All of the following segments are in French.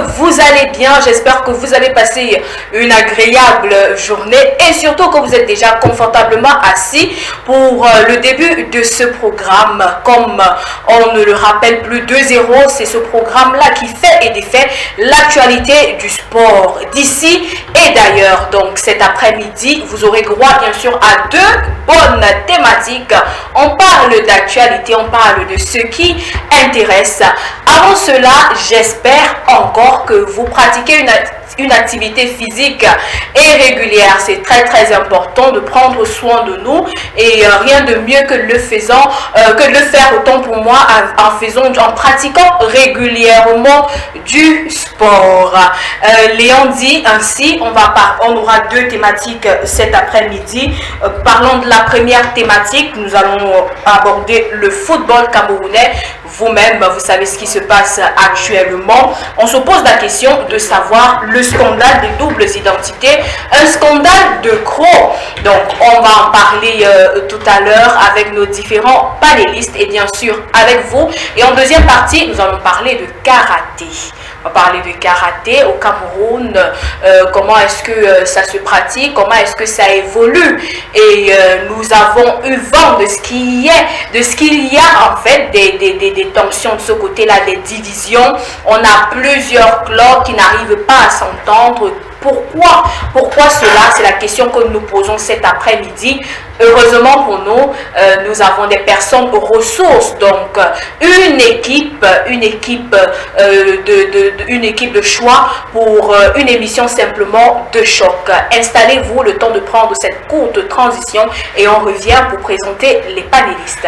vous allez bien. J'espère que vous avez passé une agréable journée et surtout que vous êtes déjà confortablement assis pour le début de ce programme. Comme on ne le rappelle plus, 2-0, c'est ce programme-là qui fait et défait l'actualité du sport d'ici et d'ailleurs. Donc cet après-midi, vous aurez droit bien sûr à deux bonnes thématiques. On parle d'actualité, on parle de ce qui intéresse. Avant cela, j'espère encore que vous pratiquez une activité physique et régulière. C'est très important de prendre soin de nous et rien de mieux que de le faire autant pour moi en pratiquant régulièrement du sport. Léon dit ainsi, on aura deux thématiques cet après-midi. Parlons de la première thématique, nous allons aborder le football camerounais. Vous-même, vous savez ce qui se passe actuellement. On se pose la question de savoir le scandale des doubles identités, un scandale de crocs. Donc, on va en parler tout à l'heure avec nos différents panélistes et bien sûr avec vous. Et en deuxième partie, nous allons parler de karaté. On va parler de karaté au Cameroun, comment est-ce que ça se pratique, comment est-ce que ça évolue. Et nous avons eu vent de ce qu'il y a en fait des tensions de ce côté-là, des divisions. On a plusieurs clubs qui n'arrivent pas à s'entendre. Pourquoi cela? C'est la question que nous posons cet après-midi. Heureusement pour nous, nous avons des personnes aux ressources. Donc, une équipe de choix pour une émission simplement de choc. Installez-vous le temps de prendre cette courte transition et on revient pour présenter les panélistes.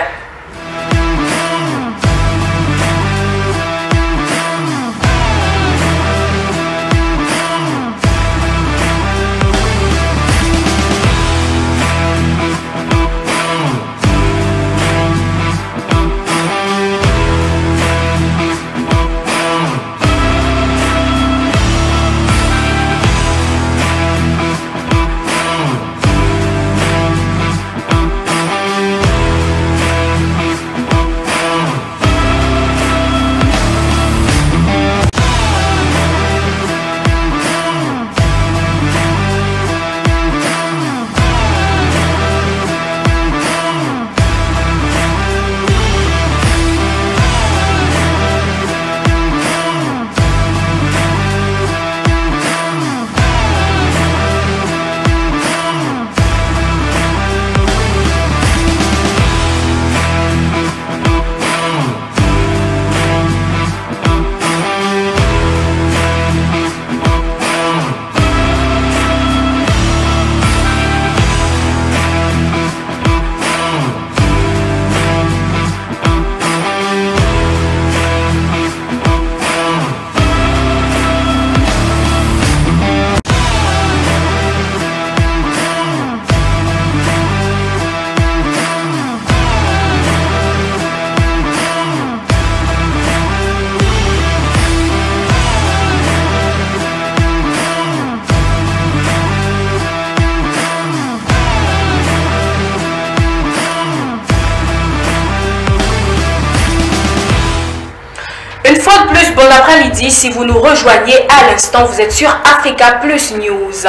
Une fois de plus, bon après-midi. Si vous nous rejoignez à l'instant, vous êtes sur Africa Plus News.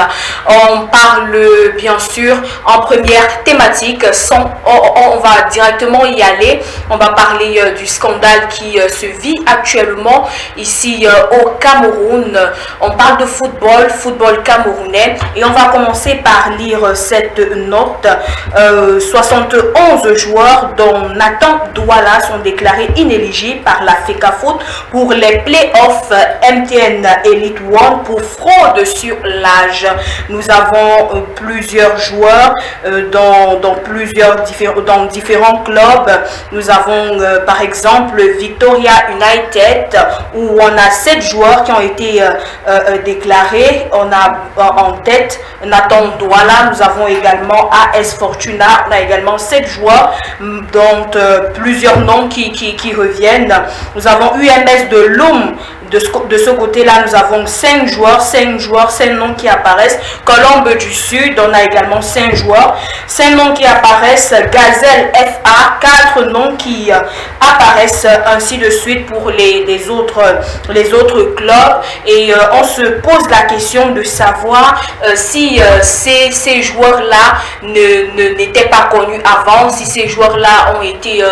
On parle bien sûr en première thématique. On va directement y aller. On va parler du scandale qui se vit actuellement ici au Cameroun. On parle de football camerounais. Et on va commencer par lire cette note. 71 joueurs dont Nathan Douala sont déclarés inéligibles par la FECAFOOT pour les playoffs MTN Elite One pour fraude sur l'âge. Nous avons plusieurs joueurs dans différents clubs. Nous avons par exemple Victoria United où on a 7 joueurs qui ont été déclarés. On a en tête Nathan Douala. Nous avons également AS Fortuna. On a également 7 joueurs dont plusieurs noms qui reviennent. Nous avons UMS de Loum de ce côté-là, nous avons 5 joueurs, 5 noms qui apparaissent. Colombe du Sud, on a également 5 joueurs, 5 noms qui apparaissent. Gazelle FA, 4 noms qui apparaissent, ainsi de suite pour les autres clubs. Et on se pose la question de savoir si ces joueurs-là n'étaient pas connus avant, si ces joueurs-là ont été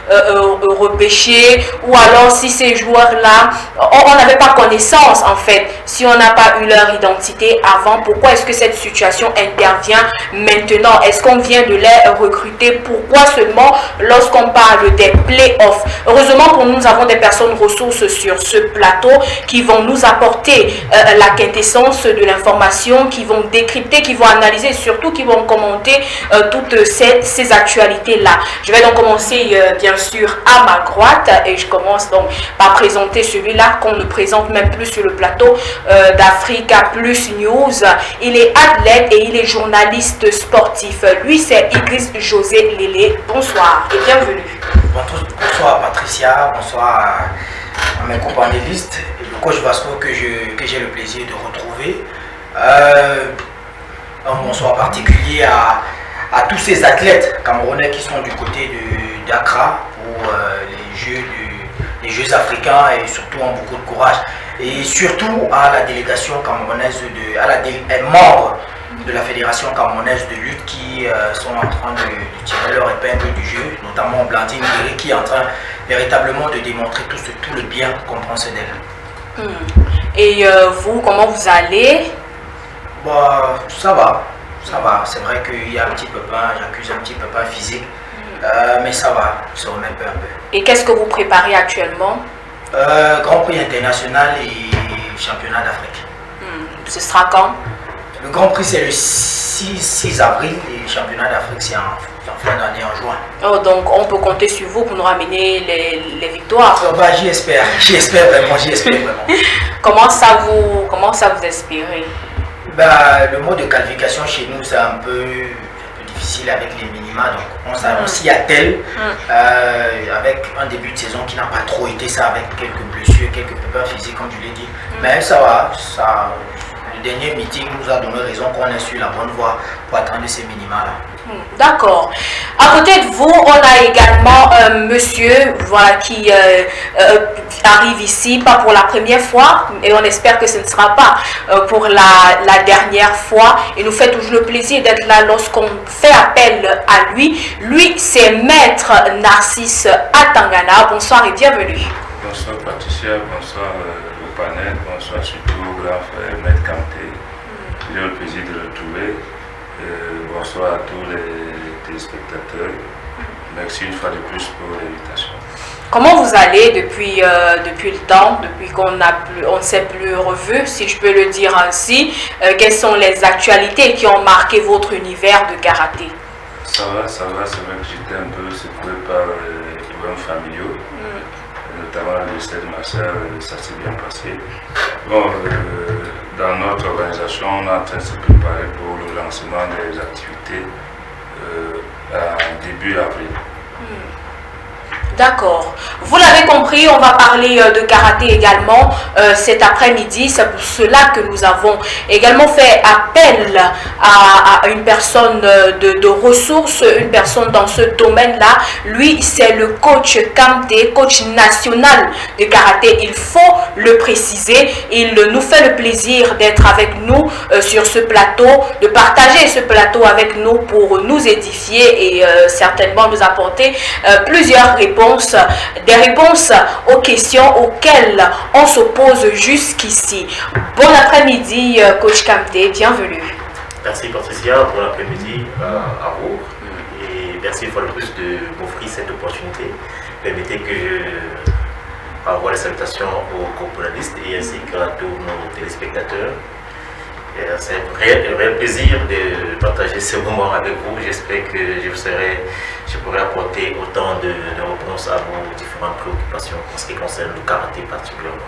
repêchés, ou alors si ces joueurs-là, on n'avait pas connaissance en fait, si on n'a pas eu leur identité avant. Pourquoi est-ce que cette situation intervient maintenant? Est-ce qu'on vient de les recruter? Pourquoi seulement lorsqu'on parle des playoffs? Heureusement pour nous, nous avons des personnes ressources sur ce plateau qui vont nous apporter la quintessence de l'information, qui vont décrypter, qui vont analyser, surtout qui vont commenter toutes ces actualités-là. Je vais donc commencer bien sûr à ma droite et je commence donc par présenter celui-là qu'on ne présente même plus sur le plateau d'Africa Plus News. Il est athlète et il est journaliste sportif. Lui, c'est Idriss José Lélé. Bonsoir et bienvenue. Bonsoir Patricia, bonsoir à mes companélistes et le coach Vasco que j'ai le plaisir de retrouver. Un bonsoir particulier à tous ces athlètes camerounais qui sont du côté d'Accra pour les Jeux africains et surtout ont beaucoup de courage. Et surtout à la délégation camerounaise, membres de la Fédération camerounaise de lutte qui sont en train de tirer leur épingle du jeu, notamment Blandine Guéry qui est en train véritablement de démontrer tout le bien qu'on pense d'elle. Et vous, comment vous allez? Bah, ça va. C'est vrai qu'il y a un petit pépin, j'accuse un petit pépin physique, mais ça va, se remet peu à peu. Et qu'est-ce que vous préparez actuellement? Grand Prix international et championnat d'Afrique. Ce sera quand? Le Grand Prix c'est le 6 avril et le championnat d'Afrique c'est en fin d'année, en juin. Oh, donc on peut compter sur vous pour nous ramener les victoires. Bah, j'espère vraiment. Comment ça vous espérez? Bah, le mot de qualification chez nous c'est un peu difficile avec les minima, donc on s'y attelle avec un début de saison qui n'a pas trop été ça, avec quelques blessures, quelques pépins physiques comme tu l'as dit, mais ça va, le dernier meeting nous a donné raison qu'on est sur la bonne voie pour atteindre ces minima là. D'accord. À côté de vous, on a également un monsieur qui arrive ici, pas pour la première fois, et on espère que ce ne sera pas pour la dernière fois. Il nous fait toujours le plaisir d'être là lorsqu'on fait appel à lui. Lui, c'est Maître Narcisse Atangana. Bonsoir et bienvenue. Bonsoir Patricia, bonsoir au panel, bonsoir surtout au grand frère Maître Kanté. J'ai le plaisir de le retrouver. Bonsoir à tous les téléspectateurs. Merci une fois de plus pour l'invitation. Comment vous allez depuis le temps, depuis qu'on ne s'est plus revu, si je peux le dire ainsi? Quelles sont les actualités qui ont marqué votre univers de karaté? Ça va, c'est vrai que j'étais un peu secoué par les problèmes familiaux, notamment le décès de ma soeur, ça s'est bien passé. Bon, dans notre organisation, on est en train de se préparer pour le lancement des activités en début avril. D'accord. Vous l'avez compris, on va parler de karaté également cet après-midi. C'est pour cela que nous avons également fait appel à une personne de ressources, une personne dans ce domaine-là. Lui, c'est le coach Kamté, coach national de karaté. Il faut le préciser. Il nous fait le plaisir d'être avec nous sur ce plateau, de partager ce plateau avec nous pour nous édifier et certainement nous apporter plusieurs réponses. Des réponses aux questions auxquelles on se pose jusqu'ici. Bon après-midi, coach Kamté, bienvenue. Merci Patricia, bon après-midi à vous et merci une fois de plus de m'offrir cette opportunité. Permettez que je envoie les salutations aux journalistes et ainsi qu'à tous nos téléspectateurs. C'est un réel plaisir de partager ce moment avec vous. J'espère que je pourrai apporter autant de réponses à vos différentes préoccupations en ce qui concerne le karaté particulièrement.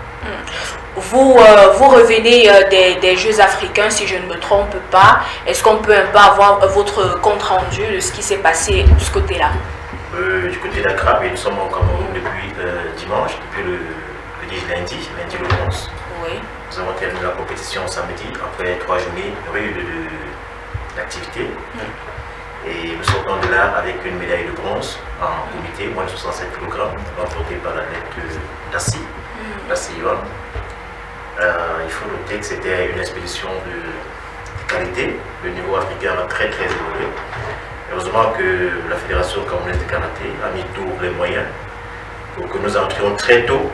Vous revenez des Jeux africains, si je ne me trompe pas. Est-ce qu'on peut un peu avoir votre compte rendu de ce qui s'est passé de ce côté-là? Du côté d'Accra, nous sommes au Cameroun depuis dimanche, depuis le lundi le 11. Oui. Nous avons terminé la compétition samedi après 3 journées d'activité. Et nous sortons de là avec une médaille de bronze en comité, moins de 67 kg, remportée par l'athlète Dassi Yvonne. Il faut noter que c'était une expédition de qualité. Le niveau africain a très évolué. Heureusement que la Fédération camerounaise de karaté a mis tous les moyens pour que nous entrions très tôt,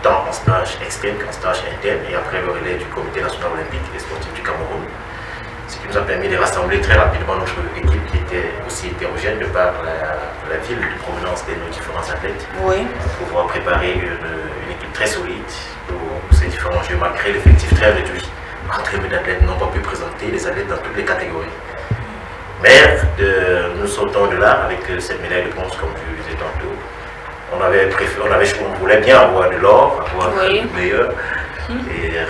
tant en stage externe qu'en stage interne, et après le relais du Comité national olympique et sportif du Cameroun. Ce qui nous a permis de rassembler très rapidement notre équipe qui était aussi hétérogène de par la ville de provenance de nos différents athlètes. Oui. Pour pouvoir préparer une équipe très solide pour ces différents jeux, malgré l'effectif très réduit. Entre d'athlètes n'ont pas pu présenter les athlètes dans toutes les catégories. Mais nous sortons de là avec cette médaille de bronze, comme je disais tantôt. On voulait bien avoir de l'or, avoir le meilleur.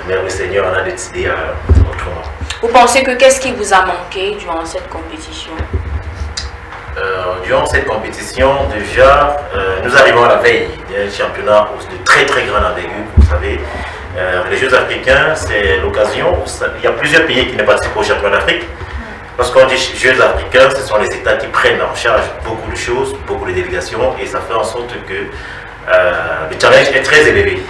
Mais le Seigneur en a décidé autrement. Vous pensez que qu'est-ce qui vous a manqué durant cette compétition? Durant cette compétition, déjà, nous arrivons à la veille d'un championnat de très grande envergure. Vous savez, les Jeux africains, c'est l'occasion. Il y a plusieurs pays qui ne participent pas au championnat d'Afrique. Parce qu'on dit Jeux africains, ce sont les États qui prennent en charge beaucoup de choses, beaucoup de délégations, et ça fait en sorte que le challenge est très élevé.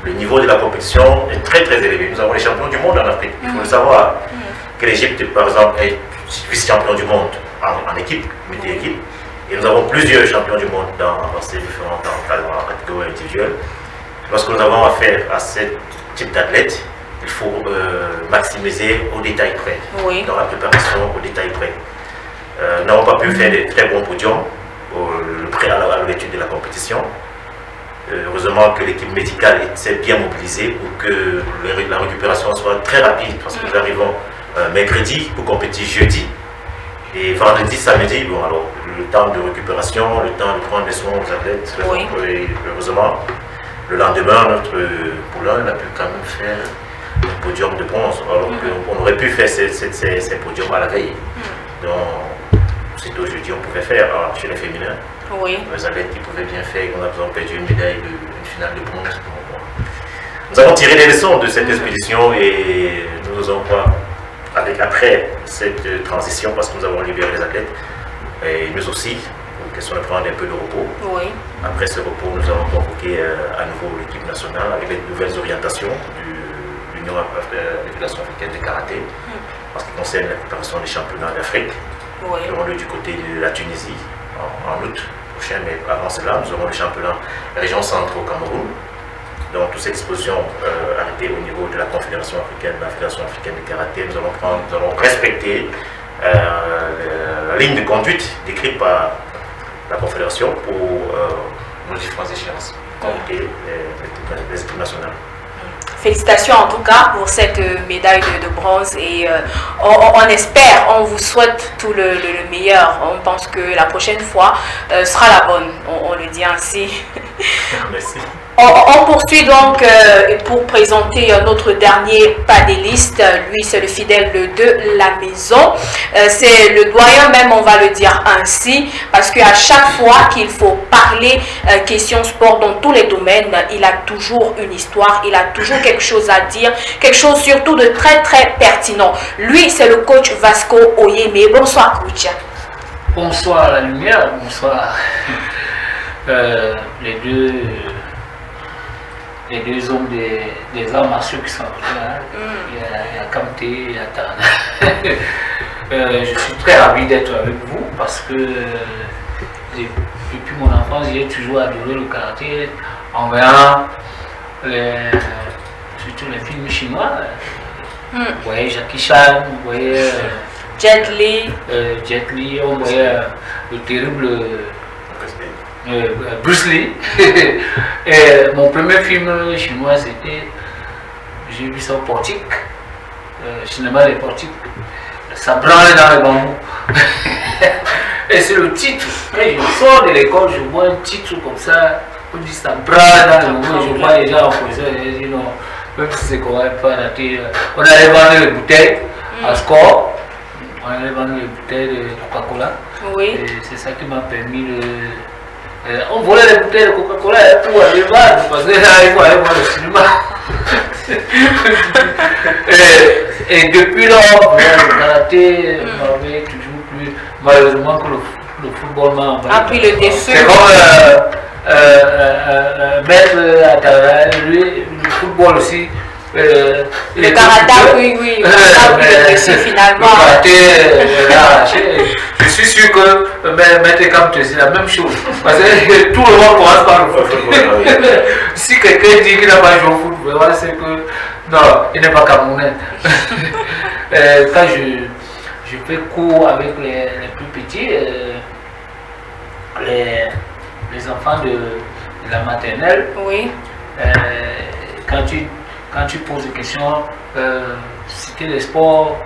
Le niveau de la compétition est très élevé. Nous avons les champions du monde en Afrique. Il faut le savoir. Que l'Égypte, par exemple, est vice-champion du monde en équipe, multi-équipe. Et nous avons plusieurs champions du monde dans ces différentes catégories individuelles. Lorsque nous avons affaire à ce type d'athlète, il faut maximiser au détail près. Oui. Dans la préparation au détail près. Nous n'avons pas pu faire de très bons podiums à l'étude de la compétition. Heureusement que l'équipe médicale s'est bien mobilisée pour que la récupération soit très rapide, parce que nous arrivons mercredi pour compétir jeudi, et vendredi, samedi, bon alors le temps de récupération, le temps de prendre des soins aux athlètes, et heureusement, le lendemain, notre poulain a pu quand même faire un podium de bronze, alors qu'on aurait pu faire ces podiums à la veille. Donc, aussitôt jeudi, on pouvait faire chez les féminins. Oui. Les athlètes qui pouvaient bien faire, on a besoin de perdre une médaille, une finale de bronze. Nous avons tiré des leçons de cette expédition et nous n'osons pas, après cette transition, parce que nous avons libéré les athlètes, et nous aussi, pour question de prendre un peu de repos. Oui. Après ce repos, nous avons convoqué à nouveau l'équipe nationale avec les nouvelles orientations de l'Union africaine de karaté, en ce qui concerne la préparation des championnats d'Afrique. Oui. Nous avons du côté de la Tunisie en août prochain, mais avant cela, nous aurons le championnat région centre au Cameroun. Donc, toutes ces expositions arrêtées au niveau de la Confédération africaine, de la Fédération africaine de karaté, nous allons respecter la ligne de conduite décrite par la Confédération pour nos différentes échéances, convoquer les équipes nationales. Félicitations en tout cas pour cette médaille de bronze et on espère, on vous souhaite tout le meilleur. On pense que la prochaine fois sera la bonne, on le dit ainsi. Merci. On poursuit donc pour présenter notre dernier panéliste. Lui, c'est le fidèle de la maison. C'est le doyen même, on va le dire ainsi, parce qu'à chaque fois qu'il faut parler question sport dans tous les domaines, il a toujours une histoire, il a toujours quelque chose à dire, quelque chose surtout de très pertinent. Lui, c'est le coach Vasco Oyeme. Bonsoir, coach. Bonsoir à la lumière, bonsoir les deux hommes des arts martiaux qui sont là. Il y a Kamté, il y a Tana. Je suis très ravi d'être avec vous parce que depuis mon enfance, j'ai toujours adoré le karaté en voyant surtout les films chinois. Vous voyez Jackie Chan, vous voyez Jet Li, on voyait le terrible Bruce Lee. Et mon premier film chinois, c'était, j'ai vu ça au portique, cinéma des portiques, ça branle dans le bambou. Et c'est le titre. Quand je sors de l'école, je vois un titre comme ça, on dit ça branle dans le bambou. Je vois les gens en posant, et je dis non, même si c'est qu'on va pas rater. On allait vendre les bouteilles à score, on allait vendre les bouteilles de Coca-Cola. Oui. Et c'est ça qui m'a permis On volait les bouteilles de Coca-Cola pour aller voir, parce que là, il faut aller voir le cinéma. Et depuis lors, le karaté m'avait toujours plu, malheureusement que le football m'a envahi. Ah, puis le défi. C'est comme mettre à travers lui, le football aussi. Le karaté, oui, le défi finalement. Le karaté, là, je suis sûr que Maître Kam, c'est la même chose. Parce que tout le monde commence par le football. Si quelqu'un dit qu'il n'a pas joué au football, c'est que non, il n'est pas camerounais. Quand je fais cours avec les plus petits, les enfants de la maternelle, oui. Quand tu poses des questions, citer les sports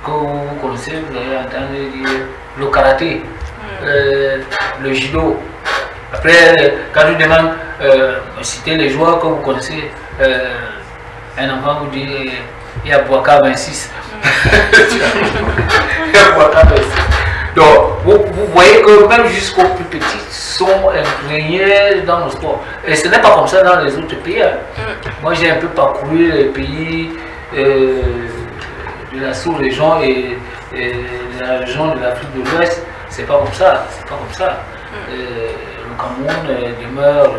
que vous connaissez, vous allez entendre dire le karaté, le judo. Après, quand tu demandes citer les joueurs que vous connaissez, un enfant vous dit il y a Bouaka 26. Il y a Bouaka 26. Donc, vous voyez que même jusqu'aux plus petits sont imprégnés dans le sport. Et ce n'est pas comme ça dans les autres pays. Hein. Moi, j'ai un peu parcouru les pays de la sous-région et de la région de l'Afrique de l'Ouest. C'est pas comme ça. C'est pas comme ça. Le Cameroun demeure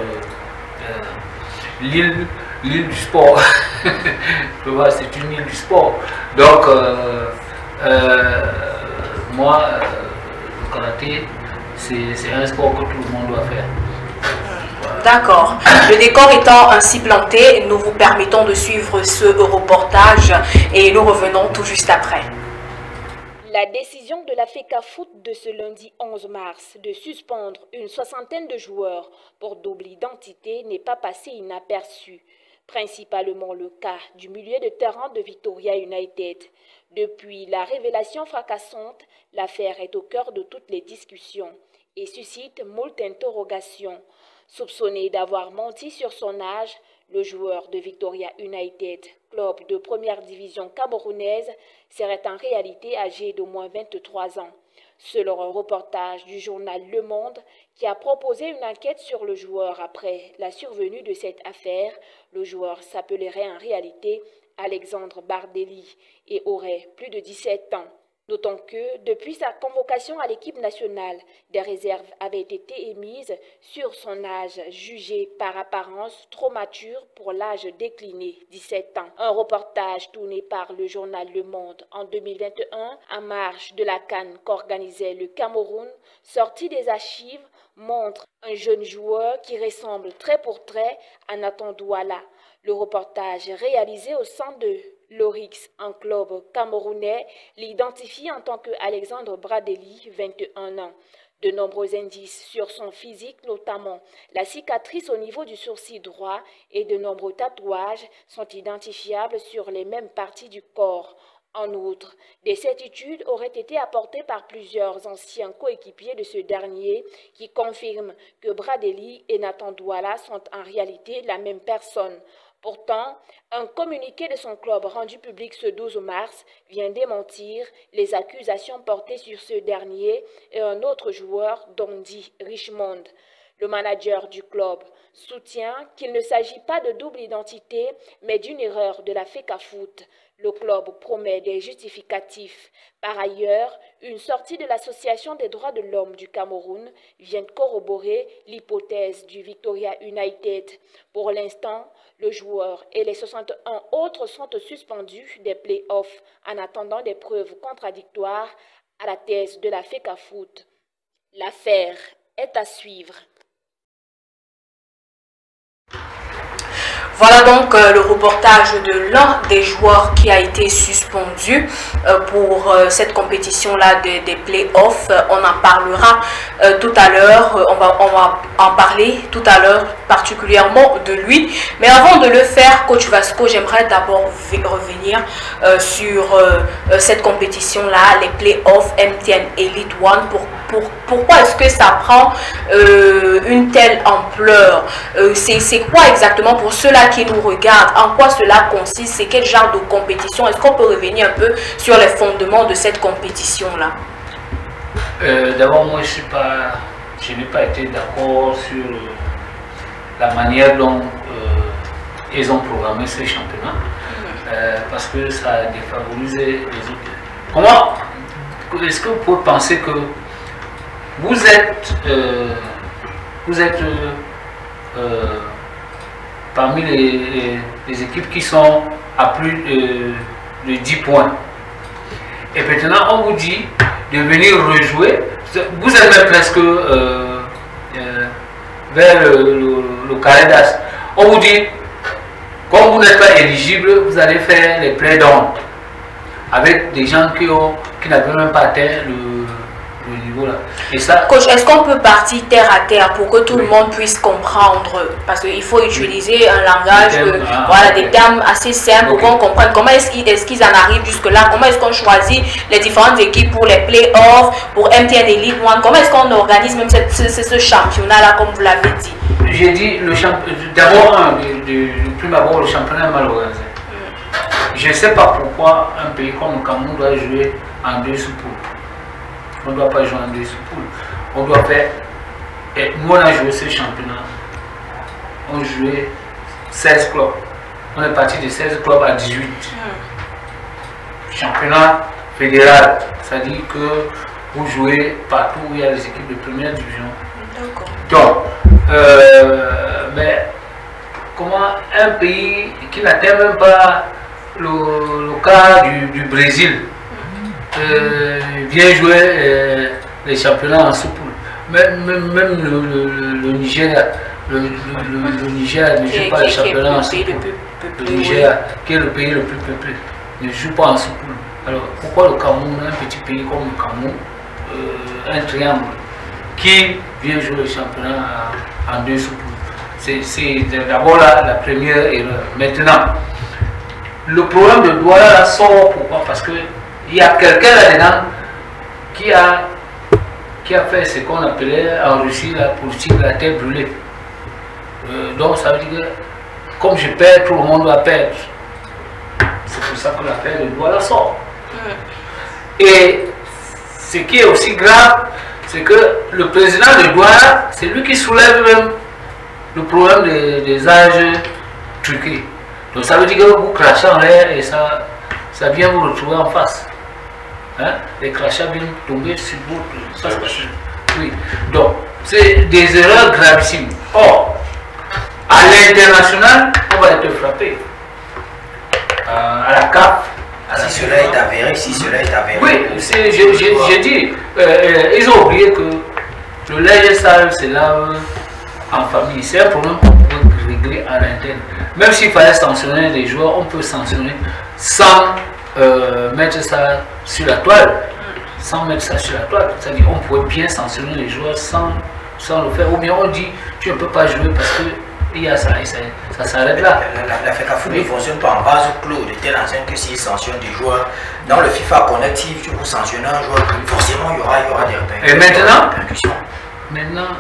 l'île du sport. C'est une île du sport. Donc, moi, le karaté, c'est un sport que tout le monde doit faire. D'accord. Le décor étant ainsi planté, nous vous permettons de suivre ce reportage et nous revenons tout juste après. La décision de la FECAFOOT de ce lundi 11 mars de suspendre une soixantaine de joueurs pour double identité n'est pas passée inaperçue. Principalement le cas du milieu de terrain de Victoria United. Depuis la révélation fracassante, l'affaire est au cœur de toutes les discussions et suscite moult interrogations. Soupçonné d'avoir menti sur son âge, le joueur de Victoria United, club de première division camerounaise, serait en réalité âgé d'au moins 23 ans. Selon un reportage du journal Le Monde qui a proposé une enquête sur le joueur après la survenue de cette affaire, le joueur s'appellerait en réalité Alexandre Bardelli et aurait plus de 17 ans. Notons que, depuis sa convocation à l'équipe nationale, des réserves avaient été émises sur son âge jugé par apparence trop mature pour l'âge décliné, 17 ans. Un reportage tourné par le journal Le Monde en 2021, en marge de la CAN qu'organisait le Cameroun, sorti des archives, montre un jeune joueur qui ressemble trait pour trait à Nathan Douala. Le reportage réalisé au sein de l'Orix, un club camerounais, l'identifie en tant que Alexandre Bardelli, 21 ans. De nombreux indices sur son physique, notamment la cicatrice au niveau du sourcil droit et de nombreux tatouages, sont identifiables sur les mêmes parties du corps. En outre, des certitudes auraient été apportées par plusieurs anciens coéquipiers de ce dernier qui confirment que Bardelli et Nathan Douala sont en réalité la même personne. Pourtant, un communiqué de son club rendu public ce 12 mars vient démentir les accusations portées sur ce dernier et un autre joueur, Dondi Richmond. Le manager du club soutient qu'il ne s'agit pas de double identité, mais d'une erreur de la FECAFOOT. Le club promet des justificatifs. Par ailleurs, une sortie de l'Association des droits de l'homme du Cameroun vient corroborer l'hypothèse du Victoria United. Pour l'instant, le joueur et les 61 autres sont suspendus des play-offs en attendant des preuves contradictoires à la thèse de la FECAFOOT. L'affaire est à suivre. Voilà donc le reportage de l'un des joueurs qui a été suspendu pour cette compétition-là des play-offs. On en parlera tout à l'heure, on va en parler tout à l'heure particulièrement de lui. Mais avant de le faire, Coach Vasco, j'aimerais d'abord revenir sur cette compétition-là, les play-offs MTN Elite One. Pourquoi est-ce que ça prend une telle ampleur? C'est quoi exactement pour ceux-là qui nous regardent? En quoi cela consiste? C'est quel genre de compétition? Est-ce qu'on peut revenir un peu sur les fondements de cette compétition-là? D'abord, moi, je ne suis pas je n'ai pas été d'accord sur la manière dont ils ont programmé ce championnat, parce que ça a défavorisé les autres. Comment est-ce que vous pouvez penser que vous êtes parmi les équipes qui sont à plus de 10 points, et maintenant on vous dit de venir rejouer, vous êtes même presque vers le carré d'as. On vous dit, comme vous n'êtes pas éligible, vous allez faire les play-downs avec des gens qui n'avaient même pas atteint le niveau là. Et ça, coach, est-ce qu'on peut partir terre à terre pour que tout le monde puisse comprendre? Parce qu'il faut utiliser un langage, des termes assez simples pour qu'on comprenne comment est-ce qu'ils en arrivent jusque-là, comment est-ce qu'on choisit les différentes équipes pour les play-offs, pour MTN Elite One, comment est-ce qu'on organise même ce championnat-là, comme vous l'avez dit? J'ai dit, d'abord, le plus d'abord, le championnat est mal organisé. Je ne sais pas pourquoi un pays comme le Cameroun doit jouer en 2 sous-poules. On ne doit pas jouer en 2 sous-poules. On doit faire. Et nous, on a joué ce championnat. On jouait 16 clubs. On est parti de 16 clubs à 18. Championnat fédéral. C'est-à-dire que vous jouez partout où il y a des équipes de première division. Donc, mais comment un pays qui n'atteint même pas le cas du Brésil vient jouer les championnats en sous-poule? Même le Nigeria, le Nigeria ne joue pas les championnats en sous-poule. Le Nigeria, qui est le pays le plus peuplé, ne joue pas en sous-poule. Alors pourquoi le Cameroun, un petit pays comme le Cameroun, un triangle, qui vient jouer le championnat en 2 sous-poules? C'est d'abord la première erreur. Maintenant, le problème de Douala sort pourquoi? Parce qu'il y a quelqu'un là-dedans qui a fait ce qu'on appelait en Russie la politique de la terre brûlée. Donc ça veut dire que comme je perds, tout le monde va perdre. C'est pour ça que l'affaire de Douala sort. Et ce qui est aussi grave, c'est que le président de Douala, c'est lui qui soulève même le problème des âges truqués. Donc ça veut dire que vous crachez en l'air et ça vient vous retrouver en face. Hein? Les crachats viennent tomber sur votre. Oui. Donc, c'est des erreurs gravissimes. Or, à l'international, on va être frappé. À la CAF. Si cela est avéré, Oui, j'ai dit, ils ont oublié que le linge sale se lave en famille. C'est un problème qu'on peut régler à l'interne. Même s'il fallait sanctionner les joueurs, on peut sanctionner sans mettre ça sur la toile. Sans mettre ça sur la toile. C'est-à-dire qu'on pourrait bien sanctionner les joueurs sans le faire. Ou bien on dit tu ne peux pas jouer parce que il y a ça, ça s'arrête là. La FECAFOOT ne fonctionne pas en base clos de telle enseigne que s'il sanctionne des joueurs dans le FIFA Connective, si vous sanctionnez un joueur, forcément il y aura des répercussions. Maintenant,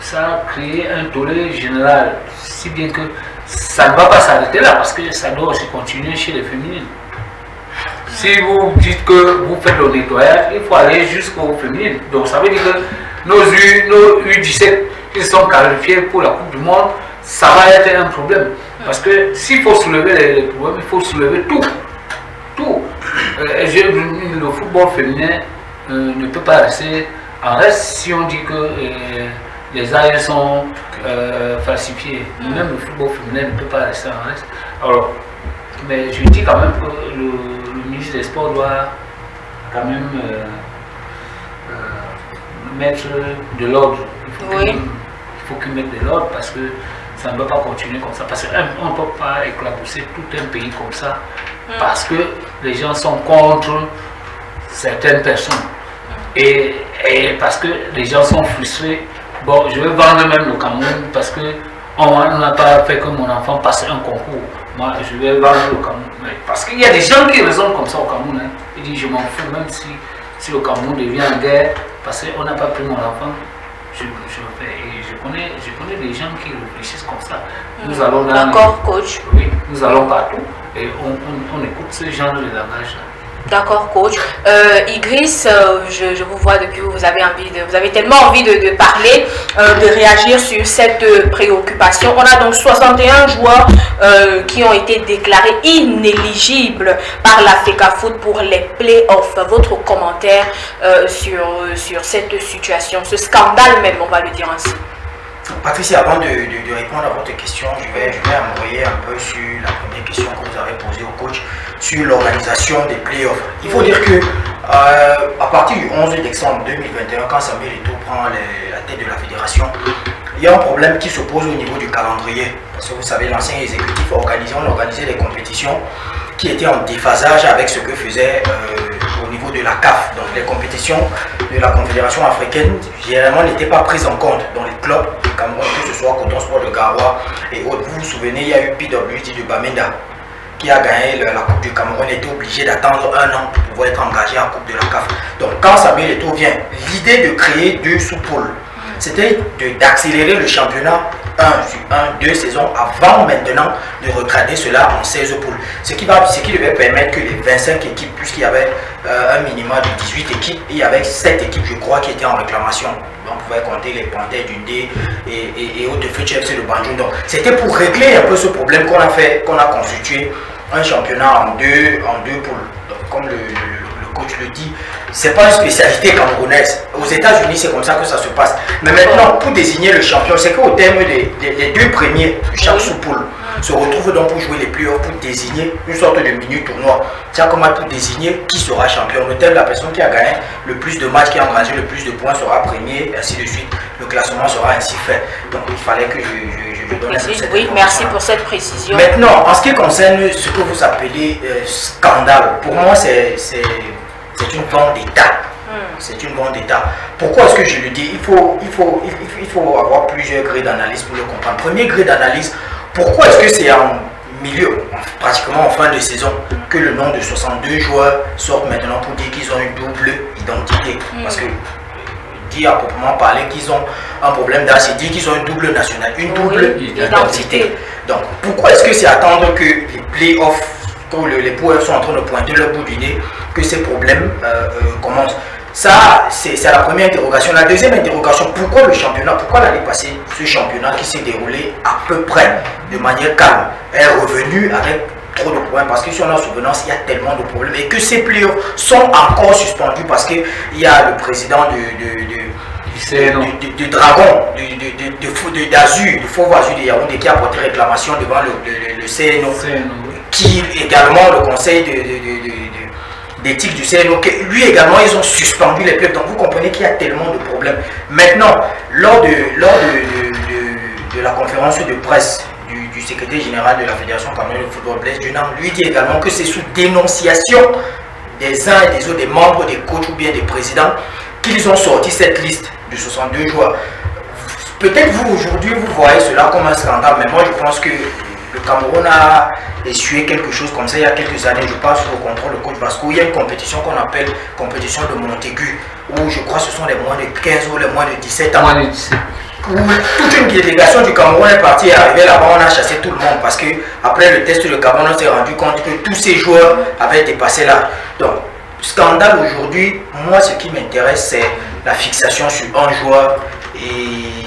ça a créé un tollé général, si bien que ça ne va pas s'arrêter là parce que ça doit aussi continuer chez les féminines. Si vous dites que vous faites le nettoyage, il faut aller jusqu'aux féminines. Donc ça veut dire que nos U17 qui sont qualifiés pour la Coupe du Monde, ça va être un problème. Parce que s'il faut soulever les problèmes, il faut soulever tout. Tout. Le football féminin ne peut pas rester en reste si on dit que les âges sont falsifiés. Même le football féminin ne peut pas rester en reste. Alors, mais je dis quand même que le ministre des Sports doit quand même mettre de l'ordre. Il faut qu'il mette de l'ordre parce que ça ne doit pas continuer comme ça. Parce qu'on ne peut pas éclabousser tout un pays comme ça parce que les gens sont contre certaines personnes. Et parce que les gens sont frustrés. Bon, je vais vendre même le Cameroun parce qu'on n'a pas fait que mon enfant passe un concours. Moi, je vais vendre le Cameroun. Parce qu'il y a des gens qui raisonnent comme ça au Cameroun. Hein. Ils disent, je m'en fous, même si le Cameroun devient en guerre, parce qu'on n'a pas pris mon enfant, je le fais. Et je connais des gens qui réfléchissent comme ça. Nous allons dans D'accord, coach. Oui, nous allons partout et on écoute ce genre de langage-là. D'accord, coach. Idriss, je vous vois depuis où vous avez tellement envie de parler, de réagir sur cette préoccupation. On a donc 61 joueurs qui ont été déclarés inéligibles par la FECAFOOT pour les playoffs. Votre commentaire sur cette situation, ce scandale même, on va le dire ainsi. Patricia, avant de répondre à votre question, je vais envoyer un peu sur la première question que vous avez posée au coach sur l'organisation des playoffs. Il faut dire que à partir du 11 décembre 2021, quand Samuel Eto'o prend la tête de la fédération, il y a un problème qui se pose au niveau du calendrier. Parce que vous savez, l'ancien exécutif on organisait des compétitions qui étaient en déphasage avec ce que faisait au niveau de la CAF. Donc les compétitions de la Confédération africaine, généralement, n'étaient pas prises en compte dans les clubs du Cameroun, que ce soit Coton Sport de Garoua et autres. Vous vous souvenez, il y a eu PWD de Bamenda qui a gagné la Coupe du Cameroun, était obligé d'attendre un an pour pouvoir être engagé en Coupe de la CAF. Donc quand Samuel Eto'o vient, l'idée de créer 2 sous-poules, c'était d'accélérer le championnat 1 sur 2 saisons avant maintenant de retrader cela en 16 poules. Ce qui devait permettre que les 25 équipes, puisqu'il y avait un minimum de 18 équipes, et il y avait 7 équipes, je crois, qui étaient en réclamation. On pouvait compter les Panthères d'Undé et autres de Future FC de Banjul. Donc c'était pour régler un peu ce problème qu'on a constitué un championnat en deux poules. Donc, comme le coach le dit, c'est pas une spécialité camerounaise. Aux États-Unis, c'est comme ça que ça se passe. Mais maintenant, pour désigner le champion, c'est qu'au terme des 2 premiers de chaque sous-poule se retrouvent donc pour jouer les playoffs, pour désigner une sorte de mini tournoi. C'est comment pour désigner qui sera champion. Le terme, la personne qui a gagné le plus de matchs, qui a engagé le plus de points sera premier, ainsi de suite. Le classement sera ainsi fait. Donc il fallait que je donne cette oui, merci pour cette précision. Maintenant, en ce qui concerne ce que vous appelez scandale, pour moi c'est une vente d'État. C'est une vente d'État. Pourquoi est-ce que je le dis? Il faut avoir plusieurs grés d'analyse pour le comprendre. Premier gré d'analyse, pourquoi est-ce que c'est en milieu, pratiquement en fin de saison, que le nom de 62 joueurs sort maintenant pour dire qu'ils ont une double identité? Parce que dire à proprement parler qu'ils ont un problème d'âge, c'est dire qu'ils ont une double nationalité, une double identité. Donc pourquoi est-ce que c'est attendre que les playoffs, quand les playoffs sont en train de pointer leur bout du nez, que ces problèmes commencent? Ça, c'est la première interrogation. La deuxième interrogation, pourquoi le championnat, pourquoi l'année passée, ce championnat qui s'est déroulé à peu près de manière calme est revenu avec trop de problèmes? Parce que si on a souvenance, il y a tellement de problèmes et que ces playoffs sont encore suspendus parce qu'il y a le président de Dragon, d'Azur, de Fauve Azur de Yaoundé qui a porté réclamation devant le CNO, qui également le conseil d'éthique du CNO, lui également ils ont suspendu les playoffs. Donc vous comprenez qu'il y a tellement de problèmes. Maintenant, lors de la conférence de presse du secrétaire général de la Fédération camerounaise de football, Blaise Dunam, lui dit également que c'est sous dénonciation des uns et des autres, des membres, des coachs ou bien des présidents, qu'ils ont sorti cette liste de 62 joueurs. Peut-être vous aujourd'hui vous voyez cela comme un scandale, mais moi je pense que le Cameroun a essuyé quelque chose comme ça il y a quelques années. Je passe au contrôle de coach Vasco. Il y a une compétition qu'on appelle compétition de Montaigu, où je crois que ce sont les moins de 15 ou les moins de 17 ans. Où toute une délégation du Cameroun est partie et arrivée là-bas, on a chassé tout le monde parce que après le test de Cameroun, on s'est rendu compte que tous ces joueurs avaient dépassé là. Donc, scandale aujourd'hui, moi ce qui m'intéresse c'est la fixation sur un joueur et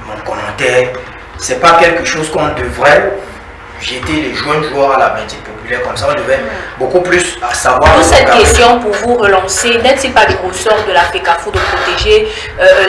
mon commentaire. C'est pas quelque chose qu'on devrait jeter les jeunes joueurs à la mentite populaire comme ça. On devait beaucoup plus à savoir. Pour cette question, pour vous relancer, n'est-il pas du ressort de la FECAFOOT de protéger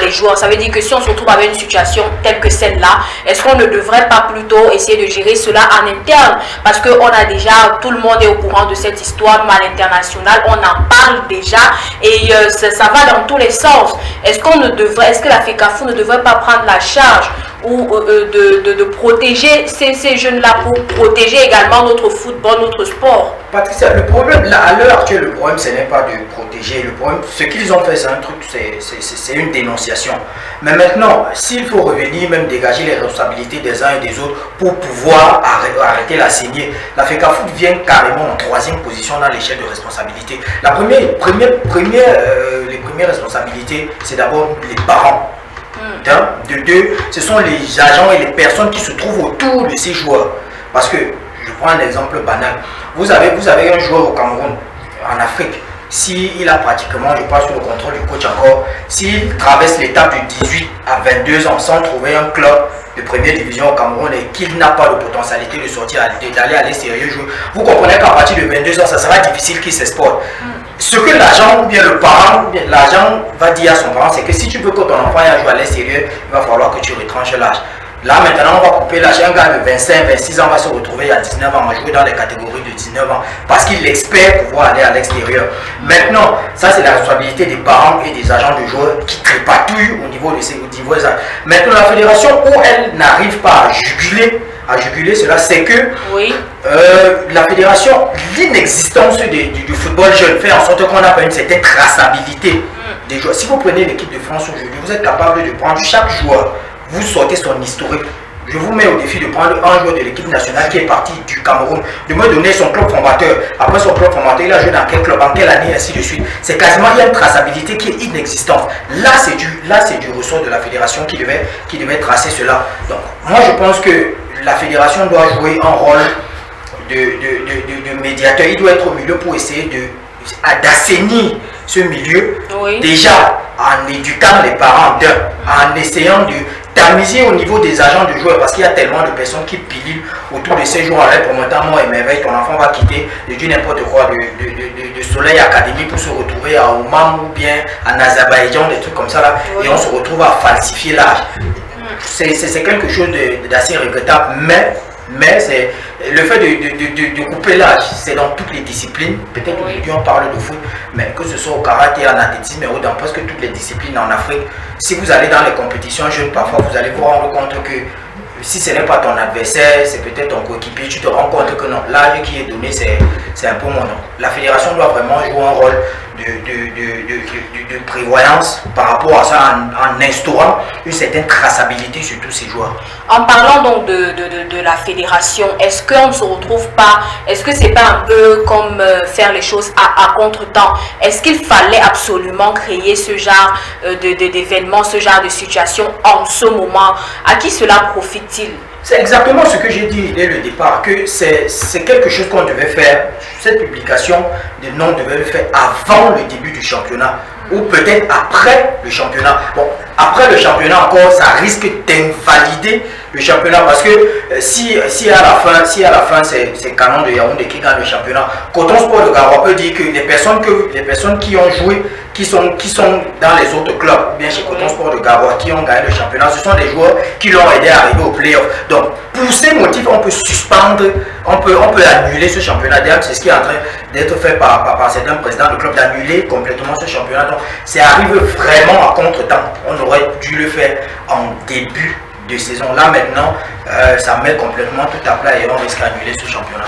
les joueurs? Ça veut dire que si on se retrouve avec une situation telle que celle-là, est-ce qu'on ne devrait pas plutôt essayer de gérer cela en interne? Parce qu'on a déjà, tout le monde est au courant de cette histoire, mais à l'international, on en parle déjà et ça va dans tous les sens. Est-ce que la FECAFOOT ne devrait pas prendre la charge ou de protéger ces jeunes-là pour protéger également notre football, notre sport? Patricia, le problème, là, à l'heure actuelle, le problème, ce n'est pas de protéger. Le problème, ce qu'ils ont fait, c'est un truc, c'est une dénonciation. Mais maintenant, s'il faut revenir, même dégager les responsabilités des uns et des autres pour pouvoir arrêter la saignée, la FECAFOOT vient carrément en 3e position dans l'échelle de responsabilité. La les premières responsabilités, c'est d'abord les parents. De deux, ce sont les agents et les personnes qui se trouvent autour de ces joueurs. Parce que, je prends un exemple banal. Vous avez un joueur au Cameroun, en Afrique, s'il a pratiquement, je passe sous le contrôle du coach encore, s'il traverse l'étape du 18 à 22 ans sans trouver un club de première division au Cameroun et qu'il n'a pas de potentialité de sortir, d'aller à l'extérieur jouer, vous comprenez qu'à partir de 22 ans, ça sera difficile qu'il s'exporte. Ce que l'agent ou bien le parent, l'agent va dire à son parent, c'est que si tu veux que ton enfant aille jouer à l'extérieur, il va falloir que tu retranches l'âge. Là maintenant on va couper l'âge, un gars de 25, 26 ans va se retrouver à 19 ans, à jouer dans les catégories de 19 ans, parce qu'il espère pouvoir aller à l'extérieur. Maintenant, ça c'est la responsabilité des parents et des agents de joueurs qui trépatouillent au niveau de ces niveaux. Maintenant la fédération, où elle n'arrive pas à juguler cela, c'est que la fédération, l'inexistence du football jeune fait en sorte qu'on n'a pas une certaine traçabilité des joueurs. Si vous prenez l'équipe de France aujourd'hui, vous êtes capable de prendre chaque joueur, vous sortez son historique. Je vous mets au défi de prendre un joueur de l'équipe nationale qui est parti du Cameroun, de me donner son club formateur. Après son club formateur, il a joué dans quel club, en quelle année, ainsi de suite. C'est quasiment, il y a une traçabilité qui est inexistante. Là, c'est du ressort de la fédération qui devait tracer cela. Donc, moi, je pense que la fédération doit jouer un rôle de médiateur. Il doit être au milieu pour essayer d'assainir ce milieu. Déjà, en éduquant les parents en essayant d'amuser au niveau des agents de joueurs, parce qu'il y a tellement de personnes qui pilulent autour de ces joueurs. Pour montant, moi et merveille, ton enfant va quitter du n'importe quoi, de Soleil Académie pour se retrouver à Oman ou bien en Azerbaïdjan, des trucs comme ça là, et on se retrouve à falsifier l'âge. C'est quelque chose d'assez regrettable, mais c'est le fait de couper l'âge, c'est dans toutes les disciplines. Peut-être aujourd'hui on parle de foot, mais que ce soit au karaté, en athlétisme ou dans presque toutes les disciplines en Afrique, si vous allez dans les compétitions jeunes, parfois vous allez vous rendre compte que si ce n'est pas ton adversaire, c'est peut-être ton coéquipier, tu te rends compte que non, l'âge qui est donné, c'est un peu mon nom. La fédération doit vraiment jouer un rôle de prévoyance par rapport à ça, en instaurant une certaine traçabilité sur tous ces joueurs. En parlant donc de la fédération, est-ce qu'on ne se retrouve pas, est-ce que c'est pas un peu comme faire les choses à contre-temps? Est-ce qu'il fallait absolument créer ce genre d'événement, ce genre de situation en ce moment? À qui cela profite-t-il? C'est exactement ce que j'ai dit dès le départ, que c'est quelque chose qu'on devait faire. Cette publication de nom devait le faire avant le début du championnat, ou peut-être après le championnat. Bon, après le championnat encore, ça risque d'invalider le championnat, parce que si à la fin c'est Canon de Yaoundé qui gagne le championnat, Coton Sport de Garoua peut dire que les personnes qui ont joué, qui sont dans les autres clubs, bien chez Coton Sport de Garoua, qui ont gagné le championnat, ce sont des joueurs qui l'ont aidé à arriver au playoff. Donc pour ces motifs, on peut suspendre, on peut annuler ce championnat. D'ailleurs, c'est ce qui est en train d'être fait par certains présidents de club, d'annuler complètement ce championnat. Donc c'est arrivé vraiment à contre-temps. On aurait dû le faire en début de saison. Là maintenant, ça met complètement tout à plat et on risque d'annuler ce championnat.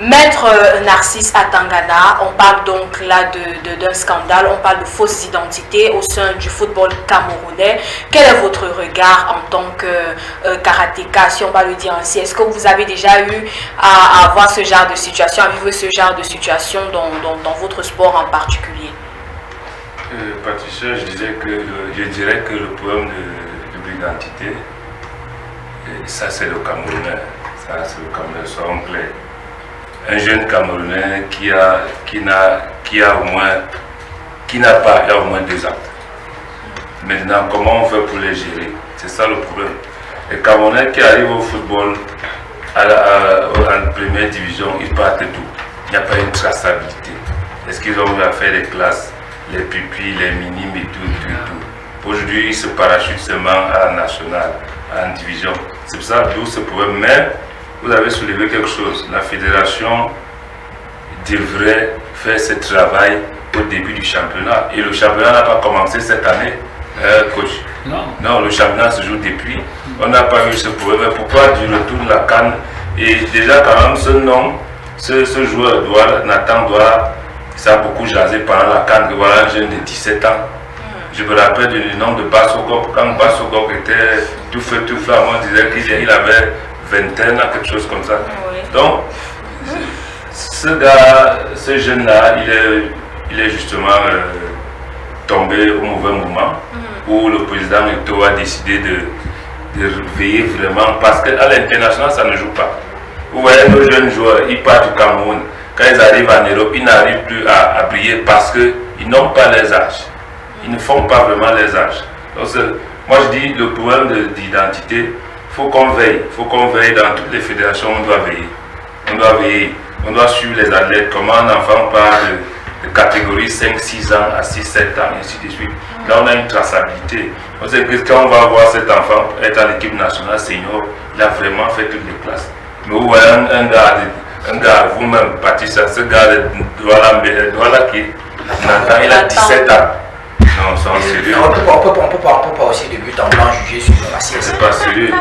Maître Narcisse Atangana, on parle donc là d'un scandale, on parle de fausses identités au sein du football camerounais. Quel est votre regard en tant que karatéka, si on va le dire ainsi? Est-ce que vous avez déjà eu à avoir ce genre de situation, à vivre ce genre de situation dans votre sport en particulier? Patricia, je dirais que le problème de l'identité, ça c'est le Camerounais, soyons clairs. Un jeune Camerounais qui a au moins 2 ans. Maintenant, comment on fait pour les gérer? C'est ça le problème. Les Camerounais qui arrivent au football en première division, ils partent tout. Il n'y a pas une traçabilité. Est-ce qu'ils ont eu à faire les classes, les pupilles, les minimes et tout. Aujourd'hui, ils se parachutent seulement à la nationale, en division. C'est pour ça d'où ce problème. Mais vous avez soulevé quelque chose. La fédération devrait faire ce travail au début du championnat. Et le championnat n'a pas commencé cette année, coach. Non, le championnat se joue depuis. On n'a pas eu ce problème. Pourquoi du retour de la CAN? Et déjà, quand même, ce nom, ce joueur, Nathan Doit, ça a beaucoup jasé pendant la CAN. Voilà un jeune de 17 ans. Je me rappelle du nom de Bassogok. Quand Bassogok était tout feu, tout flamme, on disait qu'il avait 21 ans, quelque chose comme ça. Donc, ce jeune-là, il est justement tombé au mauvais moment où le président Eto'o a décidé de veiller vraiment, parce qu'à l'international, ça ne joue pas. Vous voyez nos jeunes joueurs, ils partent du Cameroun. quand ils arrivent en Europe, ils n'arrivent plus à briller parce qu'ils n'ont pas les âges. Ils ne font pas vraiment les âges. Donc, moi je dis le problème d'identité, il faut qu'on veille. Il faut qu'on veille dans toutes les fédérations, on doit veiller. On doit veiller. On doit suivre les athlètes. Comment un enfant part de catégorie 5-6 ans à 6-7 ans, et ainsi de suite. Là, on a une traçabilité. On sait que quand on va voir cet enfant être à l'équipe nationale senior, il a vraiment fait toutes les classes. Mais vous voyez un gars, vous-même, Patricia, ce gars, voilà qui il a 17 ans. Non, c'est sérieux. On peut pas aussi de but en blanc juger sur la racisme. C'est pas sérieux.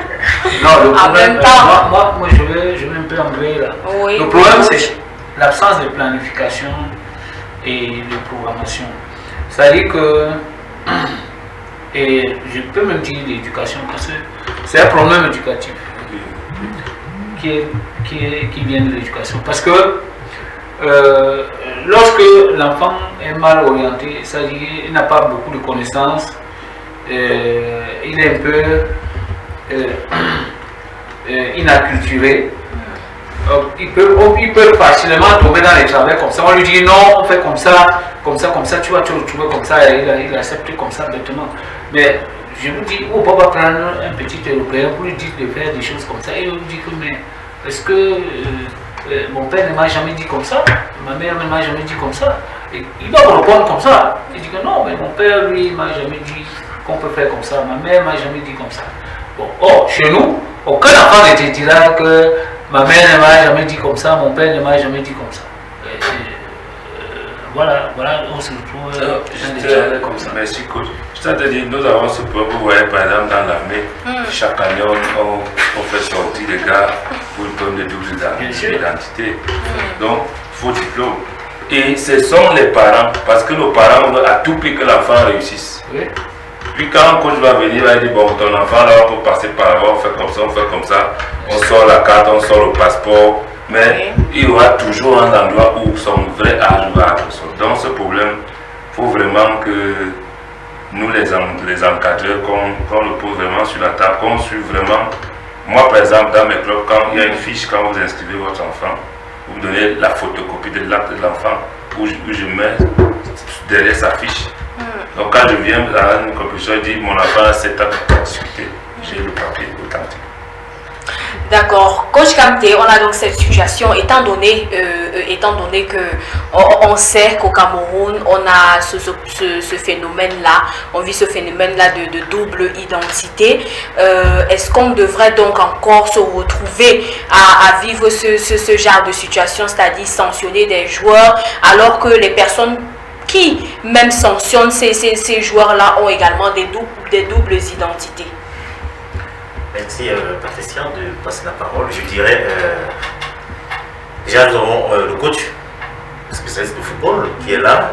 Non, le problème, même temps. moi je vais un peu enlever là. Oui. Le problème, c'est l'absence de planification et de programmation. C'est-à-dire que, et je peux même dire l'éducation, parce que c'est un problème éducatif qui vient de l'éducation. Parce que lorsque l'enfant est mal orienté, c'est-à-dire qu'il n'a pas beaucoup de connaissances, il est un peu inacculturé, il peut facilement tomber dans les travers comme ça. On lui dit non, on fait comme ça, tu vas te retrouver comme ça, et il accepte comme ça bêtement. Mais je vous dis, on ne peut pas prendre un petit Européen pour lui dire de faire des choses comme ça, et on lui dit que mais est-ce que mon père ne m'a jamais dit comme ça, ma mère ne m'a jamais dit comme ça. Et il va me répondre comme ça. Il dit que non, mais mon père, lui, m'a jamais dit qu'on peut faire comme ça. Ma mère m'a jamais dit comme ça. Bon, or, chez nous, aucun enfant ne te dira que ma mère ne m'a jamais dit comme ça, mon père ne m'a jamais dit comme ça. Voilà, on se retrouve dans des jardins comme ça. Merci, coach. Je t'ai dit, nous avons ce problème, vous voyez, par exemple, dans l'armée, chaque année, on fait sortir des gars pour une tonne de double identité. Donc, faux diplôme. Et ce sont les parents, parce que nos parents veulent à tout prix que l'enfant réussisse. Oui. Puis quand un coach va venir, il va dire, bon, ton enfant là, on peut passer par là, on fait comme ça, on sort la carte, on sort le passeport. Mais il y aura toujours un endroit où son vrai âge va ressortir. Donc ce problème, il faut vraiment que nous les encadreurs, qu'on le pose vraiment sur la table, qu'on suive vraiment. Moi par exemple, dans mes clubs, quand il y a une fiche, quand vous inscrivez votre enfant, vous me donnez la photocopie de l'acte de l'enfant, où je mets derrière sa fiche. Donc quand je viens à une compétition, je dis mon enfant a 7 ans pour discuter, j'ai le papier authentique. D'accord. Coach Kamté, on a donc cette situation, étant donné que on sait qu'au Cameroun, on a ce phénomène-là, on vit ce phénomène-là de double identité. Est-ce qu'on devrait donc encore se retrouver à vivre ce genre de situation, c'est-à-dire sanctionner des joueurs, alors que les personnes qui même sanctionnent ces joueurs-là ont également des doubles identités? Merci Patricia de passer la parole. Je dirais, déjà nous avons le coach spécialiste de football qui est là.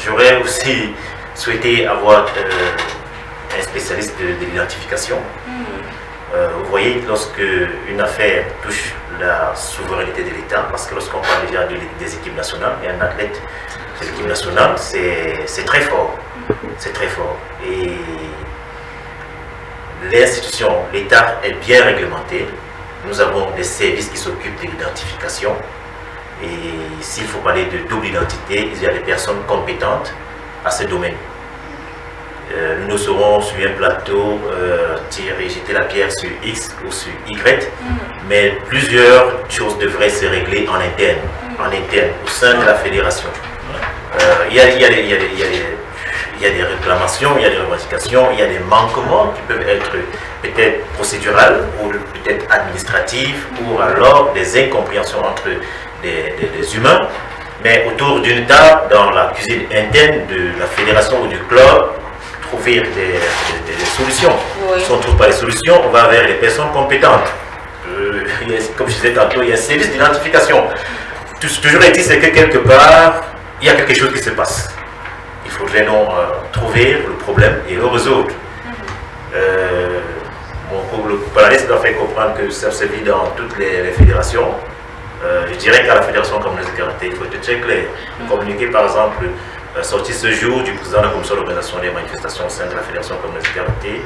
J'aurais aussi souhaité avoir un spécialiste de l'identification. Vous voyez, lorsque une affaire touche la souveraineté de l'État, parce que lorsqu'on parle déjà des équipes nationales, et un athlète de l'équipe nationale, c'est très fort. C'est très fort. Et l'institution, l'État est bien réglementé. Nous avons des services qui s'occupent de l'identification. Et s'il faut parler de double identité, il y a des personnes compétentes à ce domaine. Nous ne serons sur un plateau jeter la pierre sur X ou sur Y, mais plusieurs choses devraient se régler en interne, au sein de la fédération. Il y a des réclamations, il y a des revendications, il y a des manquements qui peuvent être peut-être procédurales ou peut-être administratifs, ou alors des incompréhensions entre des humains. Mais autour d'une table, dans la cuisine interne de la fédération ou du club, trouver des solutions. Oui. Si on ne trouve pas les solutions, on va vers les personnes compétentes. Comme je disais tantôt, il y a un service d'identification. Toujours est-il, c'est que quelque part, il y a quelque chose qui se passe. Il faudrait donc trouver le problème et le résoudre. Le panéliste doit faire comprendre que ça se vit dans toutes les fédérations. Je dirais qu'à la fédération communautaire de karaté, il faut être très clair. Communiquer par exemple, sorti ce jour du président de la commission d'organisation des manifestations au sein de la fédération communautaire de karaté,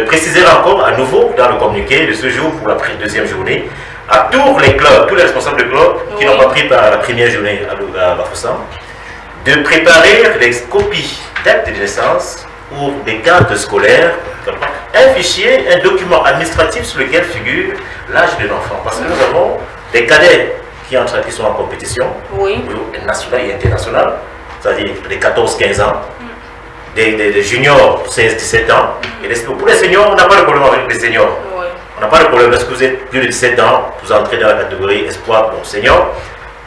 préciser encore à nouveau dans le communiqué de ce jour pour la deuxième journée à tous les clubs, tous les responsables de clubs qui n'ont pas pris par la première journée à Bafoussam, de préparer des copies d'actes de naissance ou des cartes scolaires, un fichier, un document administratif sur lequel figure l'âge de l'enfant. Parce que nous avons des cadets qui sont en compétition, nationale et internationale, c'est-à-dire des 14-15 ans, des juniors 16-17 ans. Et pour les seniors, on n'a pas de problème avec les seniors. On n'a pas de problème parce que vous êtes plus de 17 ans, vous entrez dans la catégorie espoir pour seniors.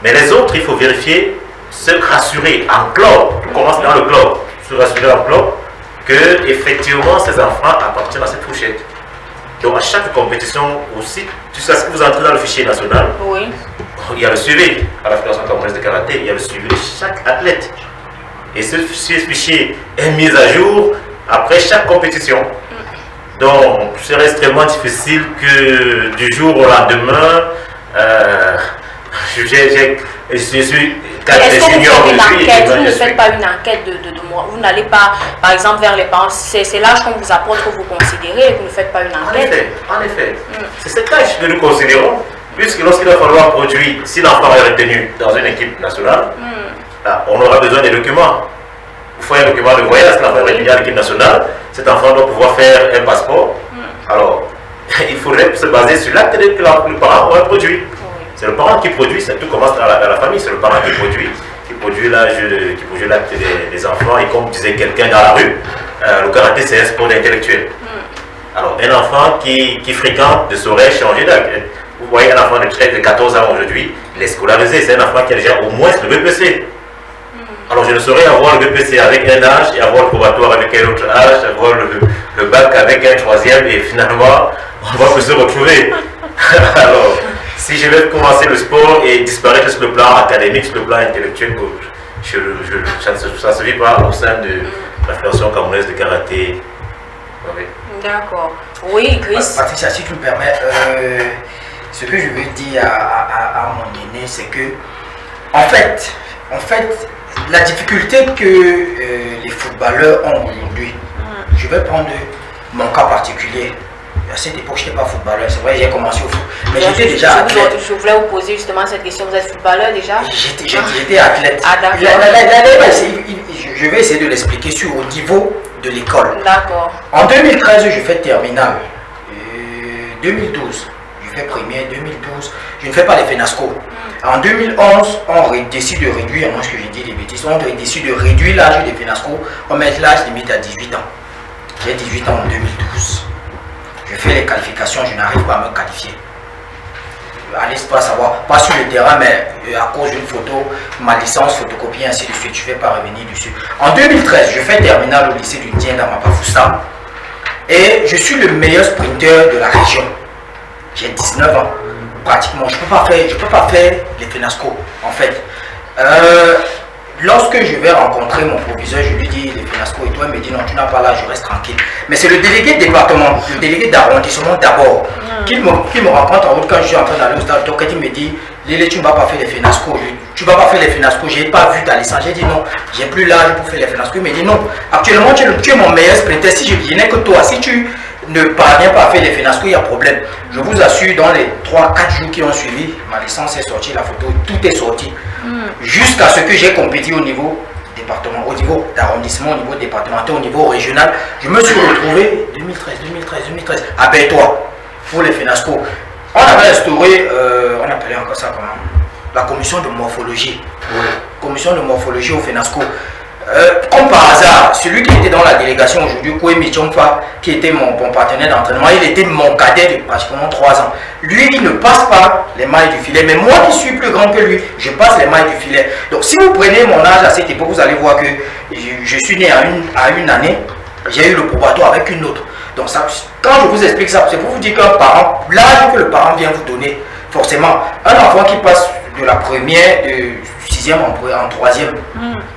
Mais les autres, il faut vérifier, se rassurer en club, tout commence dans le club, se rassurer en club que effectivement ces enfants appartiennent à cette fourchette. Donc à chaque compétition aussi, jusqu'à ce que vous entrez dans le fichier national, il y a le suivi à la Fédération camerounaise de karaté, il y a le suivi de chaque athlète. Et ce fichier est mis à jour après chaque compétition. Donc, ce serait extrêmement difficile que du jour au lendemain, je suis est-ce que vous faites une enquête, vous ne faites pas une enquête de moi, vous n'allez pas, par exemple, vers les parents, c'est l'âge qu'on vous apporte que vous considérez, vous ne faites pas une enquête. En effet, c'est cet âge que nous considérons, puisque lorsqu'il va falloir produire, si l'enfant est retenu dans une équipe nationale, on aura besoin des documents. Il faut un document de voyage, si l'enfant est retenu dans l'équipe nationale, cet enfant doit pouvoir faire un passeport. Alors, il faudrait se baser sur l'acte que le parent aura produit. C'est le parent qui produit, tout commence dans la famille, c'est le parent qui produit l'acte des enfants. Et comme disait quelqu'un dans la rue, le karaté c'est un sport intellectuel. Alors un enfant qui fréquente ne saurait changer d'acte. Vous voyez un enfant de 14 ans aujourd'hui, il est scolarisé, c'est un enfant qui a déjà au moins le BPC. Alors je ne saurais avoir le BPC avec un âge et avoir le probatoire avec un autre âge, avoir le bac avec un troisième et finalement on va plus se retrouver. Alors, si je vais commencer le sport et disparaître sur le plan académique, sur le plan intellectuel, ça ne se vit pas au sein de la Fédération camerounaise de karaté. D'accord. Oui, Chris. Patricia, si tu me permets, ce que je veux dire à mon aîné, c'est que, en fait, la difficulté que les footballeurs ont aujourd'hui, je vais prendre mon cas particulier. À cette époque, je n'étais pas footballeur, c'est vrai, j'ai commencé au foot. Mais j'étais déjà athlète. Je voulais vous poser justement cette question, vous êtes footballeur déjà? J'étais athlète. Ah d'accord. Je vais essayer de l'expliquer au niveau de l'école. D'accord. En 2013, je fais terminale. 2012, je fais première. 2012, je ne fais pas les FENASCO. En 2011, on décide de réduire, moi ce que j'ai dit des bêtises, on décide de réduire l'âge des FENASCO, on met l'âge limite à 18 ans. J'ai 18 ans en 2012. Je fais les qualifications, je n'arrive pas à me qualifier. Allez pas savoir, pas sur le terrain, mais à cause d'une photo, ma licence photocopiée, ainsi de suite, je ne vais pas revenir dessus. En 2013, je fais terminale au lycée du Tien dans ma Bafoussam. Et je suis le meilleur sprinter de la région. J'ai 19 ans, pratiquement. Je ne peux pas faire les FENASCO, en fait. Lorsque je vais rencontrer mon proviseur, je lui dis les FENASCO et toi, il me dit non, tu n'as pas là, je reste tranquille. Mais c'est le délégué de département, le délégué d'arrondissement d'abord, qui me rencontre en route quand je suis en train d'aller au stade. Donc il me dit, Lélé, tu ne vas pas faire les FENASCO. Tu ne vas pas faire les FENASCO, je n'ai pas vu ta licence. J'ai dit non, j'ai plus l'âge pour faire les FENASCO. Il me dit non, actuellement tu es mon meilleur sprinter. Si je n'ai que toi, si tu ne parviens pas à faire les FENASCO, il y a problème. Je vous assure, dans les 3-4 jours qui ont suivi, ma licence est sortie, la photo, tout est sorti. Jusqu'à ce que j'ai compétit au niveau département, au niveau d'arrondissement, au niveau départemental, au niveau régional. Je me suis retrouvé 2013 à Bertois pour les FENASCO. On avait instauré, on appelait encore ça comment, la commission de morphologie. Commission de morphologie au FENASCO. Comme par hasard, celui qui était dans la délégation aujourd'hui, Kouemi Tchomfa, qui était mon partenaire d'entraînement, il était mon cadet de pratiquement 3 ans. Lui, il ne passe pas les mailles du filet, mais moi qui suis plus grand que lui, je passe les mailles du filet. Donc si vous prenez mon âge à cette époque, vous allez voir que je suis né à une année, j'ai eu le probatoire avec une autre. Donc ça, quand je vous explique ça, c'est pour vous dire qu'un parent, l'âge que le parent vient vous donner, forcément, un enfant qui passe de la première, de 6e en 3e,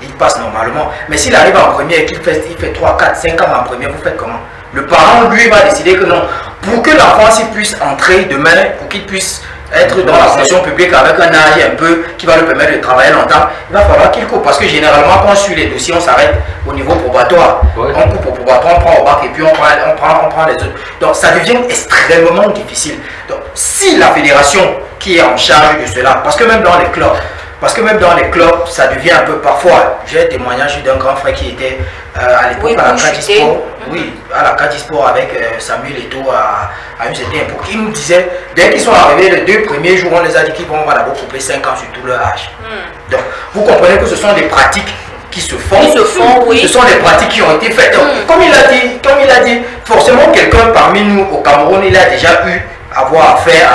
il passe normalement. Mais s'il arrive en première et qu'il fait 3, 4, 5 ans en première, vous faites comment? Le parent, lui, va décider que non. Pour que l'enfant puisse entrer demain, pour qu'il puisse être dans la fonction publique avec un âge un peu qui va lui permettre de travailler longtemps, il va falloir qu'il coupe. Parce que généralement, quand on suit les dossiers, on s'arrête au niveau probatoire. Ouais. On coupe au probatoire, on prend au bac et puis on prend les autres. Donc ça devient extrêmement difficile. Donc si la fédération qui est en charge de cela, parce que même dans les clubs, ça devient un peu parfois, j'ai un témoignage d'un grand frère qui était à l'époque à la Cadisport, oui, à la Cadisport avec Samuel Eto'o à une certaine époque. Il nous disait, dès qu'ils sont arrivés les 2 premiers jours, on les a dit qu'ils vont d'abord couper 5 ans sur tout leur âge. Donc, vous comprenez que ce sont des pratiques qui se font, oui. Ce sont des pratiques qui ont été faites. Donc, comme il a dit, forcément quelqu'un parmi nous au Cameroun, il a déjà eu à avoir affaire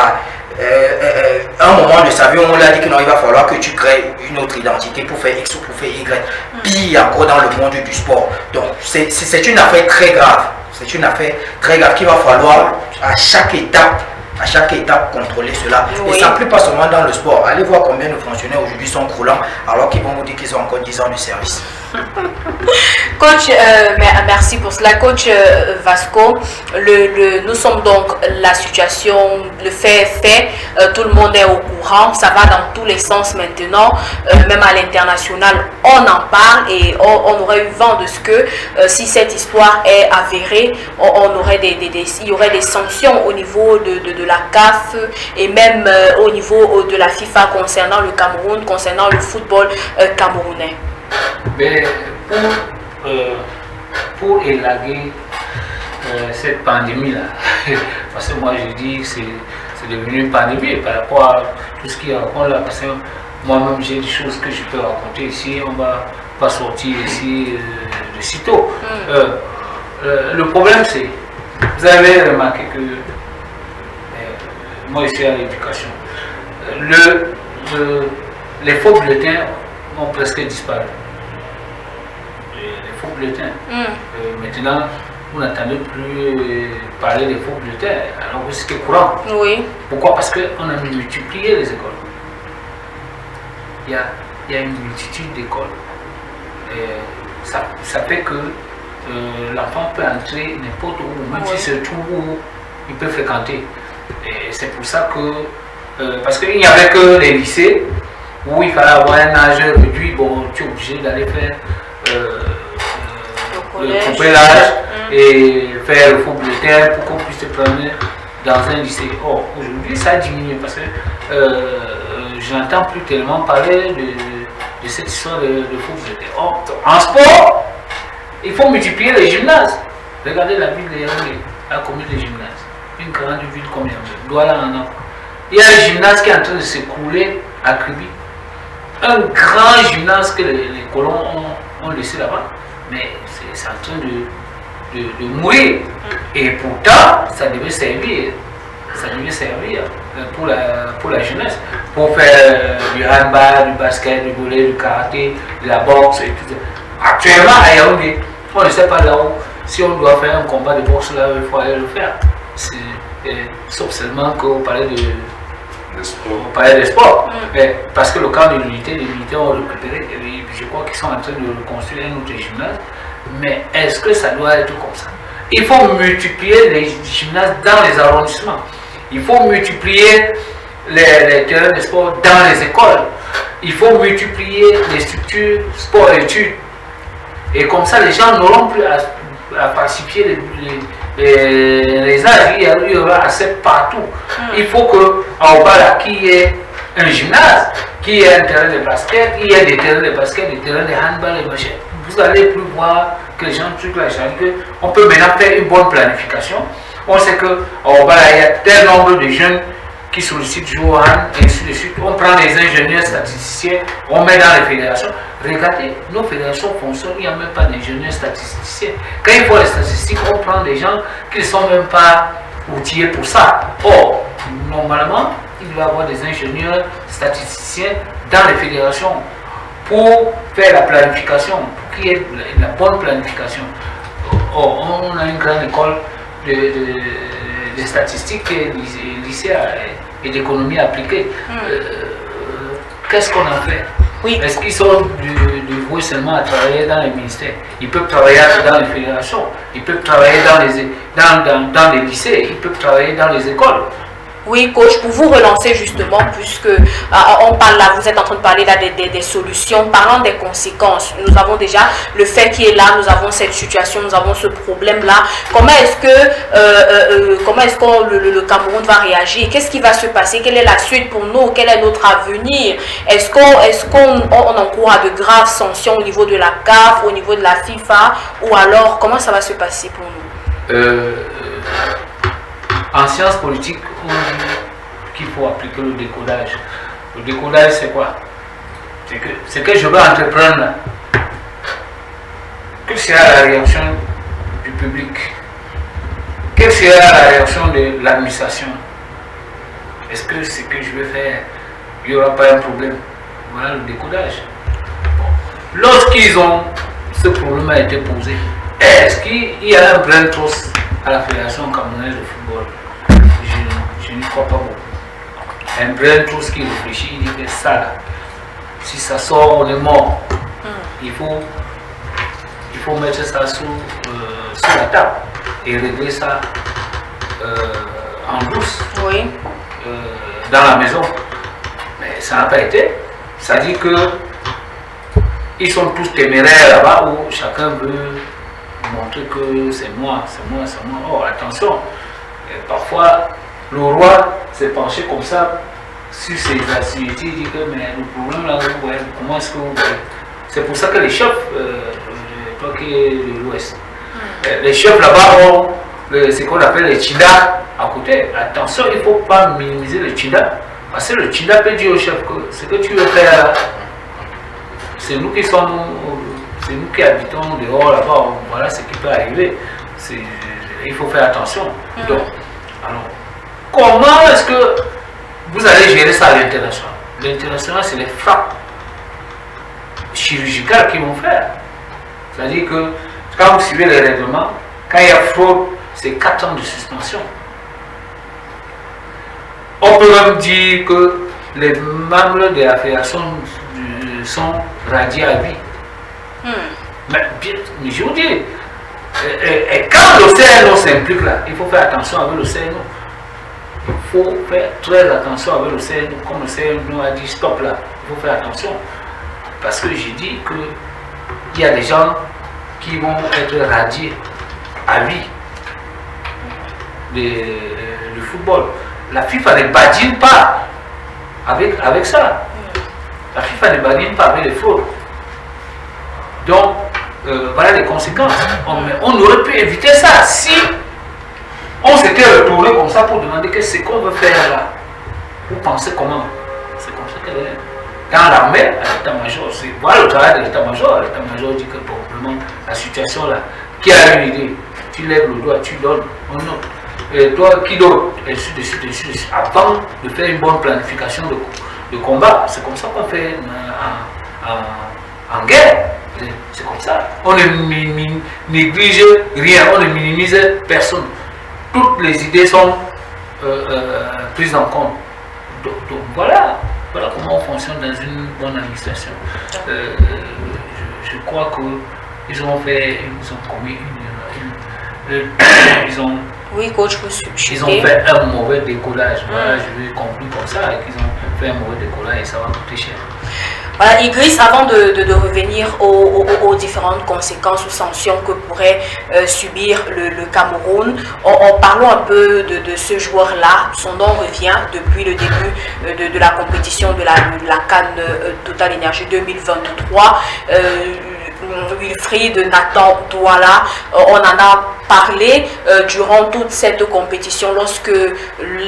à un moment de sa vie, on lui a dit que non, il va falloir que tu crées une autre identité pour faire X ou pour faire Y. Puis encore dans le monde du sport. Donc c'est une affaire très grave. C'est une affaire très grave qu'il va falloir à chaque étape contrôler cela. Oui. Et ça ne plaît pas seulement dans le sport. Allez voir combien de fonctionnaires aujourd'hui sont croulants alors qu'ils vont vous dire qu'ils ont encore 10 ans de service. Coach, merci pour cela. Coach Vasco, nous sommes donc la situation, le fait est fait, tout le monde est au courant, ça va dans tous les sens maintenant, même à l'international, on en parle et on aurait eu vent de ce que si cette histoire est avérée, il y aurait des sanctions au niveau de la CAF et même au niveau de la FIFA concernant le Cameroun, concernant le football camerounais. Mais pour élaguer cette pandémie-là, parce que moi je dis que c'est devenu une pandémie par rapport à tout ce qui raconte là, parce que moi-même j'ai des choses que je peux raconter ici, on ne va pas sortir ici de sitôt. Le problème c'est, vous avez remarqué que moi je suis à l'éducation, les faux bulletins ont presque disparu. Les faux bulletins. Maintenant, vous n'entendez plus parler des faux bulletins, alors que c'était courant. Oui. Pourquoi? Parce qu'on a multiplié les écoles. Il y a une multitude d'écoles. Ça fait que l'enfant peut entrer n'importe où, même si c'est tout où il peut fréquenter. Et c'est pour ça que, parce qu'il n'y avait que les lycées, où il fallait avoir un âge réduit, bon, tu es obligé d'aller faire le couper l'âge et faire le faux bulletin pour qu'on puisse te prendre dans un lycée. Or, aujourd'hui, ça a diminué parce que je n'entends plus tellement parler de cette histoire de faux bulletin. Or, en sport, il faut multiplier les gymnases. Regardez la ville de Yaoundé, la commune des gymnases. Une grande ville comme Yaoundé, Douala en a. Il y a un gymnase qui est en train de s'écrouler à Kribi. Un grand gymnase que les colons ont laissé là-bas, mais c'est en train de mourir. Et pourtant, ça devait servir pour la jeunesse, pour faire du handball, du basket, du volley, du karaté, de la boxe et tout ça. Actuellement, à Yaoundé, on ne sait pas là où, si on doit faire un combat de boxe là, il faut aller le faire. Sauf seulement qu'on parlait on parlait des sports, parce que le camp de l'unité, les militaires ont récupéré, et je crois qu'ils sont en train de reconstruire un autre gymnase. Mais est-ce que ça doit être comme ça? Il faut multiplier les gymnases dans les arrondissements. Il faut multiplier les terrains de sport dans les écoles. Il faut multiplier les structures sport et études. Et comme ça, les gens n'auront plus à falsifier les âges, il y aura assez partout. Il faut qu'en bas, qu'il y ait un gymnase, qu'il y ait un terrain de basket, il y ait des terrains de basket, des terrains de handball et machin. Vous allez plus voir que les gens trucs là, on peut maintenant faire une bonne planification. On sait qu'en bas, il y a tel nombre de jeunes qui sollicitent jouer et ainsi de suite. On prend les ingénieurs statisticiens, on met dans les fédérations. Regardez, nos fédérations fonctionnent, il n'y a même pas d'ingénieurs statisticiens. Quand il faut les statistiques, on prend des gens qui ne sont même pas outillés pour ça. Or, normalement, il doit y avoir des ingénieurs statisticiens dans les fédérations pour faire la planification, pour qu'il y ait la bonne planification. Or, on a une grande école de statistiques et lycée et d'économie appliquée. Qu'est-ce qu'on a fait? Oui. Est-ce qu'ils sont dévoués seulement à travailler dans les ministères? Ils peuvent travailler dans les fédérations, ils peuvent travailler dans les lycées, ils peuvent travailler dans les écoles. Oui, coach, pour vous relancer justement, puisque on parle là, vous êtes en train de parler là des solutions, parlant des conséquences. Nous avons déjà le fait qui est là, nous avons cette situation, nous avons ce problème-là. Comment est-ce que le Cameroun va réagir? Qu'est-ce qui va se passer? Quelle est la suite pour nous? Quel est notre avenir? Est-ce qu'on encourt à de graves sanctions au niveau de la CAF, au niveau de la FIFA, ou alors comment ça va se passer pour nous? En sciences politiques, on dit qu'il faut appliquer le décodage. Le décodage, c'est quoi? C'est que je veux entreprendre là. Quelle sera la réaction du public? Quelle sera la réaction de l'administration? Est-ce que ce que je vais faire, il n'y aura pas un problème? Voilà le décodage. Bon. Lorsqu'ils ont, ce problème a été posé, est-ce qu'il y a un brain trust à la Fédération camerounaise de football? Je ne crois pas beaucoup. Un brain trust qui réfléchit, il dit que ça là, si ça sort, on est mort. Il faut mettre ça sur la table et régler ça en douce, oui. Dans la maison. Mais ça n'a pas été. Ça dit que ils sont tous téméraires là-bas où chacun veut montrer que c'est moi, c'est moi, c'est moi. Oh, attention. Et parfois, le roi s'est penché comme ça sur ses assujettis. Il dit que mais le problème là, vous voyez, comment est-ce que vous voyez? C'est pour ça que les chefs, toi qui es de l'Ouest, les chefs là-bas ont ce qu'on appelle les Tchida à côté. Attention, il ne faut pas minimiser le Tchida. Parce que le Tchida peut dire au chef que ce que tu veux faire là, c'est nous qui sommes, c'est nous qui habitons dehors là-bas, voilà ce qui peut arriver. Il faut faire attention. Donc, alors, comment est-ce que vous allez gérer ça à l'international? L'international, c'est les frappes chirurgicales qu'ils vont faire. C'est-à-dire que quand vous suivez les règlements, quand il y a fraude, c'est 4 ans de suspension. On peut même dire que les membres de la fédération sont radiés à vie. Mais je vous dis, et quand le CNO s'implique là, il faut faire attention avec le CNO. Il faut faire très attention avec le CNO. Comme le CNO a dit stop là, il faut faire attention. Parce que j'ai dit qu'il y a des gens qui vont être radiés à vie du football. La FIFA ne badine pas avec ça. La FIFA ne badine pas avec les fraudes. Donc, voilà les conséquences. On aurait pu éviter ça si on s'était retourné comme ça pour demander que ce qu'on veut faire là. Vous pensez comment? C'est comme ça qu'elle est. Dans l'armée, à l'état-major, voilà le travail de l'état-major. L'état-major dit que probablement la situation là, qui a une idée, tu lèves le doigt, tu donnes, on note. Et toi qui donne, et ainsi de suite, avant de faire une bonne planification de combat. C'est comme ça qu'on fait en guerre. C'est comme ça. On ne néglige rien, on ne minimise personne. Toutes les idées sont prises en compte. Donc voilà comment on fonctionne dans une bonne administration. Je crois qu'ils ont commis oui, coach, ils ont fait un mauvais décollage. Voilà, je vais conclure comme ça, et qu'ils ont fait un mauvais décollage et ça va coûter cher. Voilà, Idriss, avant de revenir aux différentes conséquences ou sanctions que pourrait subir le Cameroun, parlons un peu de ce joueur-là. Son nom revient depuis le début de la compétition de la CAN Total Énergie 2023. Wilfried Nathan Douala, on en a parlé durant toute cette compétition lorsque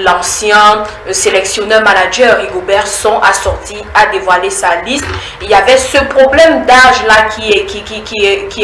l'ancien sélectionneur manager Rigobert Song a dévoilé sa liste. Il y avait ce problème d'âge là qui est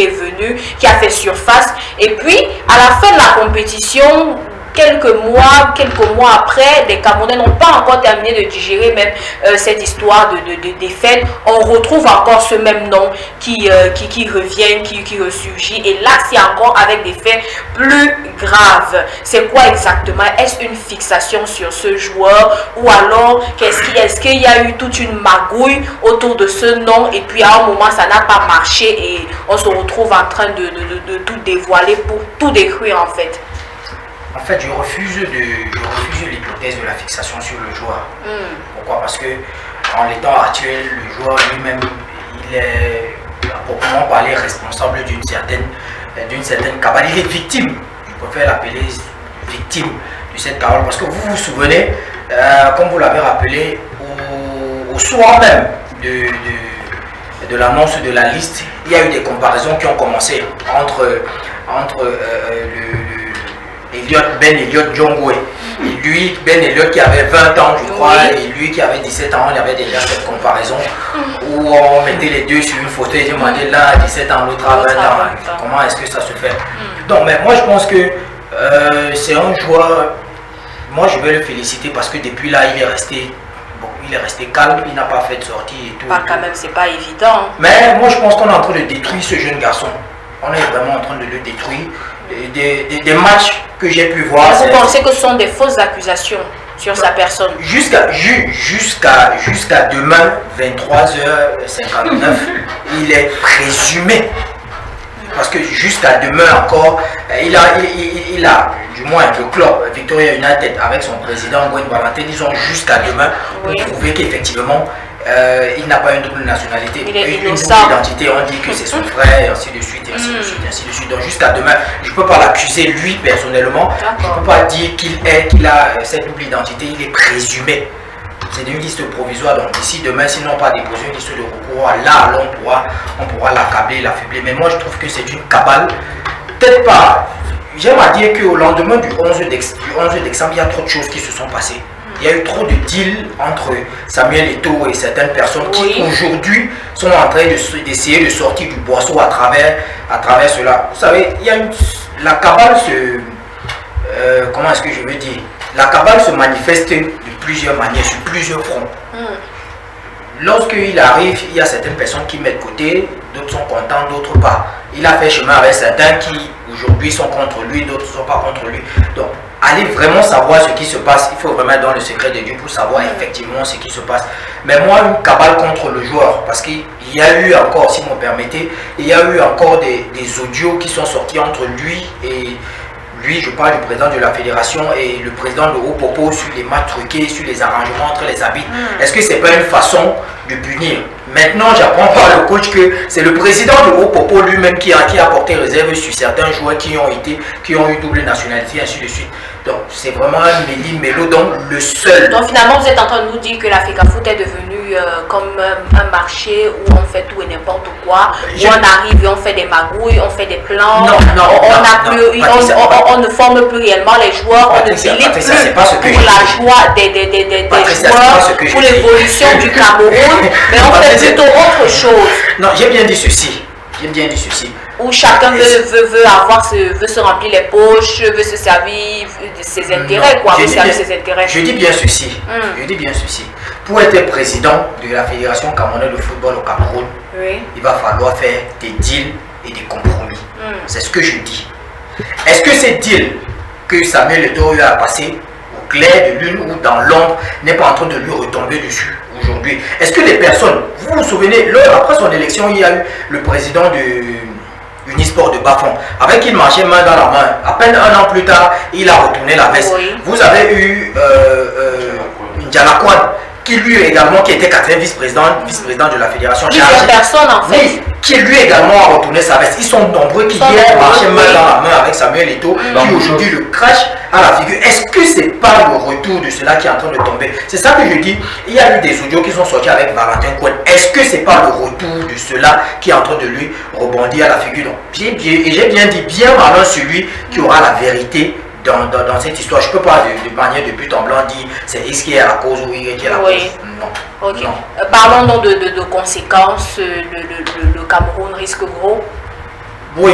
venu, qui a fait surface, et puis à la fin de la compétition, quelques mois après, les Camerounais n'ont pas encore terminé de digérer même cette histoire de défaite. On retrouve encore ce même nom qui revient, qui ressurgit. Et là, c'est encore avec des faits plus graves. C'est quoi exactement? Est-ce une fixation sur ce joueur? Ou alors, est-ce qu'il y a eu toute une magouille autour de ce nom? Et puis à un moment, ça n'a pas marché et on se retrouve en train de tout dévoiler pour tout détruire en fait. En fait, je refuse l'hypothèse de la fixation sur le joueur. Pourquoi? Parce que en l'état actuel, le joueur lui-même, il est, à proprement parler, responsable d'une certaine cabale. Il est victime. Je préfère l'appeler victime de cette cabale. Parce que vous vous souvenez, comme vous l'avez rappelé, au soir même de l'annonce de la liste, il y a eu des comparaisons qui ont commencé entre Ben Elliott Jongwe et lui, Ben Elliott qui avait 20 ans je crois, et lui qui avait 17 ans. Il y avait déjà cette comparaison où on mettait les deux sur une photo et demandait là 17 ans, l'autre à 20 ans. Comment est-ce que ça se fait? Donc mais moi je pense que c'est un joueur, moi je vais le féliciter parce que depuis là il est resté calme, il n'a pas fait de sortie et tout. Quand même, c'est pas évident. Mais moi je pense qu'on est en train de détruire ce jeune garçon. On est vraiment en train de le détruire. Des matchs que j'ai pu voir. Vous pensez que ce sont des fausses accusations sur sa personne? Jusqu'à demain, 23h59, il est présumé. Parce que jusqu'à demain encore, il a, du moins le club Victoria United avec son président Gwen Valentin, ils ont jusqu'à demain pour prouver qu'effectivement il n'a pas une double nationalité, une double identité. On dit que c'est son frère, et ainsi de suite, et ainsi de suite, et ainsi de suite. Donc jusqu'à demain, je ne peux pas l'accuser lui personnellement, je ne peux pas dire qu'il a cette double identité, il est présumé. C'est une liste provisoire, donc d'ici demain, s'ils n'ont pas déposé une liste de recours, là on pourra l'accabler, l'affubler. Mais moi je trouve que c'est une cabale, peut-être pas. J'aime à dire qu'au lendemain du 11 décembre, il y a trop de choses qui se sont passées. Il y a eu trop de deals entre Samuel Eto'o et certaines personnes qui aujourd'hui sont en train d'essayer de sortir du boisseau à travers cela. Vous savez, il y a la cabale comment est-ce que je veux dire? La cabale se manifeste de plusieurs manières, sur plusieurs fronts. Lorsqu'il arrive, il y a certaines personnes qui mettent de côté, d'autres sont contents, d'autres pas. Il a fait chemin avec certains qui aujourd'hui sont contre lui, d'autres ne sont pas contre lui. Donc, allez vraiment savoir ce qui se passe. Il faut vraiment être dans le secret de Dieu pour savoir effectivement ce qui se passe. Mais moi, une cabale contre le joueur, parce qu'il y a eu encore, si vous me permettez, il y a eu encore des audios qui sont sortis entre lui et lui, je parle du président de la fédération et le président de Haut-Popo sur les matchs truqués, sur les arrangements entre les arbitres. Est-ce que c'est pas une façon de punir? Maintenant, j'apprends par le coach que c'est le président de Haut-Popo lui-même qui a porté réserve sur certains joueurs qui ont eu double nationalité, ainsi de suite. Donc, c'est vraiment un méli-mélo, donc le seul. Donc, finalement, vous êtes en train de nous dire que la FECAFOOT est devenue comme un marché où on fait tout et n'importe quoi, où on arrive et on fait des magouilles, on fait des plans, on ne forme plus réellement les joueurs, on ne milite plus pour la joie des joueurs, pour l'évolution du Cameroun, mais on fait plutôt autre chose. Non, j'ai bien dit ceci. J'ai bien dit ceci. Où chacun veut se remplir les poches, veut se servir de ses intérêts, quoi. Je dis bien ceci. Je dis bien ceci. Pour être président de la Fédération camerounaise de football au Cameroun, il va falloir faire des deals et des compromis. C'est ce que je dis. Est-ce que ces deals que Samuel Eto'o a passé au clair de lune ou dans l'ombre n'est pas en train de lui retomber dessus aujourd'hui? Est-ce que les personnes, vous vous souvenez, après son élection, il y a eu le président de Unisport de Bafon, avec qui il marchait main dans la main. À peine un an plus tard, il a retourné la veste. Vous avez eu Ndialakwan, qui lui également, qui était 4e vice-président de la fédération. Plusieurs personnes en fait. Oui, qui lui également a retourné sa veste. Ils sont nombreux qui hier marchaient main dans la main avec Samuel Eto'o, qui aujourd'hui le crash à la figure. Est-ce que c'est pas le retour de cela qui est en train de tomber? C'est ça que je dis. Il y a eu des audios qui sont sortis avec Valentin Cohen. Est-ce que c'est pas le retour de cela qui est en train de lui rebondir à la figure? Donc, j'ai bien dit, bien malin celui qui aura la vérité dans cette histoire. Je ne peux pas de manière de but en blanc dire c'est X qui est la cause ou Y qui est la cause. Non. Ok. Non. Parlons donc de conséquences. Le Cameroun risque gros. Oui,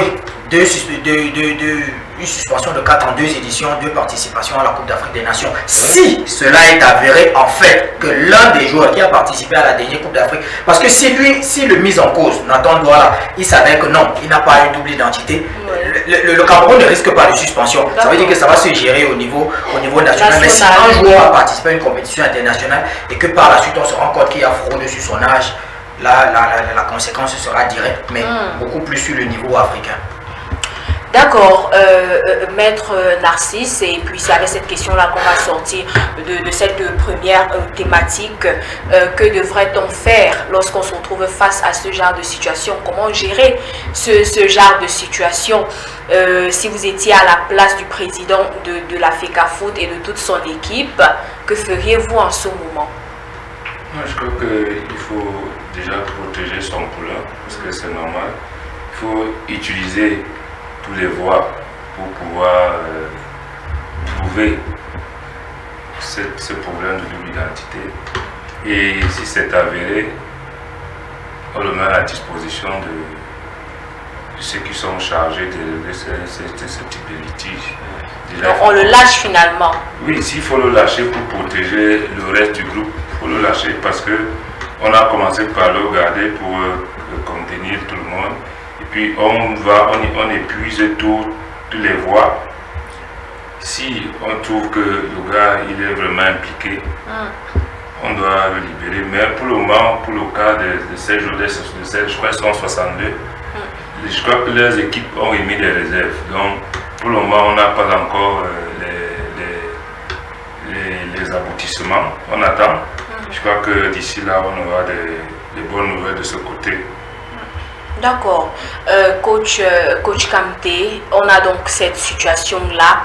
une suspension de 4 ans, 2 éditions, 2 participations à la Coupe d'Afrique des Nations. Si cela est avéré en fait que l'un des joueurs qui a participé à la dernière Coupe d'Afrique, parce que si le mise en cause, Nathan Douala, il savait que non, il n'a pas une double identité, le Cameroun ne risque pas de suspension. Ça veut dire que ça va se gérer au niveau national. Mais si un joueur a participé à une compétition internationale et que par la suite on se rend compte qu'il y a fraude sur son âge, là, la conséquence sera directe, mais beaucoup plus sur le niveau africain. D'accord, maître Narcisse, et puis c'est avec cette question-là qu'on va sortir de cette première thématique. Que devrait-on faire lorsqu'on se retrouve face à ce genre de situation? Comment gérer ce genre de situation? Si vous étiez à la place du président de la FECAFOOT et de toute son équipe, que feriez-vous en ce moment? Je crois qu'il faut déjà protéger son poulain, parce que c'est normal. Il faut utiliser tous les voies pour pouvoir trouver ce problème de double identité. Et si c'est avéré, on le met à la disposition de ceux qui sont chargés de ce type de litige. Donc on le lâche finalement? Oui, s'il faut le lâcher pour protéger le reste du groupe, il faut le lâcher parce qu'on a commencé par le garder pour contenir tout le monde. Et puis on épuise toutes les voies. Si on trouve que le gars il est vraiment impliqué, on doit le libérer. Mais pour le moment, pour le cas de ces jours, je crois qu'ils sont 62, je crois que leurs équipes ont émis des réserves. Donc pour le moment, on n'a pas encore les aboutissements. On attend. Je crois que d'ici là, on aura des bonnes nouvelles de ce côté. D'accord. Coach Kamté, on a donc cette situation-là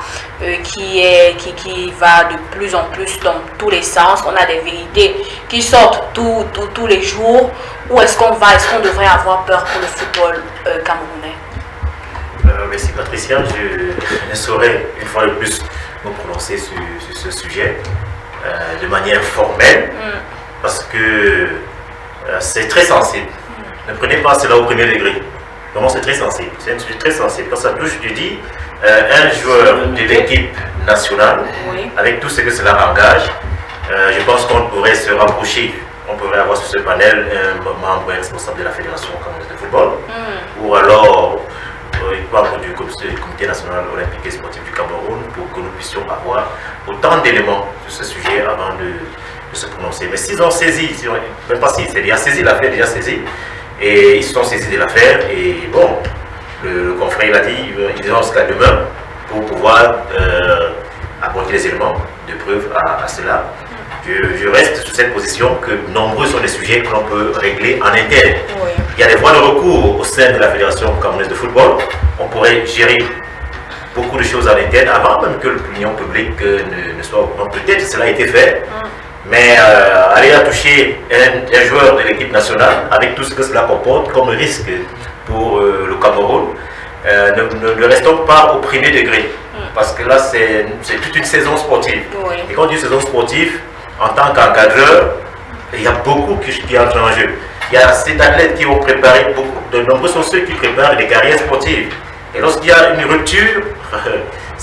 qui va de plus en plus dans tous les sens. On a des vérités qui sortent tous les jours. Où est-ce qu'on va? Est-ce qu'on devrait avoir peur pour le football camerounais? Merci Patricia. Je ne saurais une fois de plus me prononcer sur ce sujet de manière formelle parce que c'est très sensible. Ne prenez pas cela au premier degré. Vraiment, c'est très sensible. C'est un sujet très sensible. Quand ça touche, je dis, un joueur de l'équipe nationale, avec tout ce que cela engage, je pense qu'on pourrait se rapprocher. On pourrait avoir sur ce panel un membre responsable de la Fédération camerounaise de football, ou alors membre du Comité national olympique et sportif du Cameroun, pour que nous puissions avoir autant d'éléments sur ce sujet avant de se prononcer. Mais s'ils ont saisi, même pas si, c'est déjà saisi, l'affaire est déjà saisie, et ils se sont saisis de l'affaire, et bon, le confrère il a dit, ils ont jusqu'à demain pour pouvoir apporter les éléments de preuve à cela. Je reste sur cette position que nombreux sont les sujets que l'on peut régler en interne. Il y a des voies de recours au sein de la Fédération camerounaise de football. On pourrait gérer beaucoup de choses en interne avant même que l'opinion publique ne soit au courant. Peut-être cela a été fait, mais aller à toucher un joueur de l'équipe nationale avec tout ce que cela comporte comme risque pour le Cameroun, ne restons pas au premier degré. Parce que là, c'est toute une saison sportive. Et quand on dit saison sportive, en tant qu'encadreur, il y a beaucoup qui entrent en jeu. Il y a ces athlètes qui ont préparé beaucoup, de nombreux sont ceux qui préparent des carrières sportives. Et lorsqu'il y a une rupture,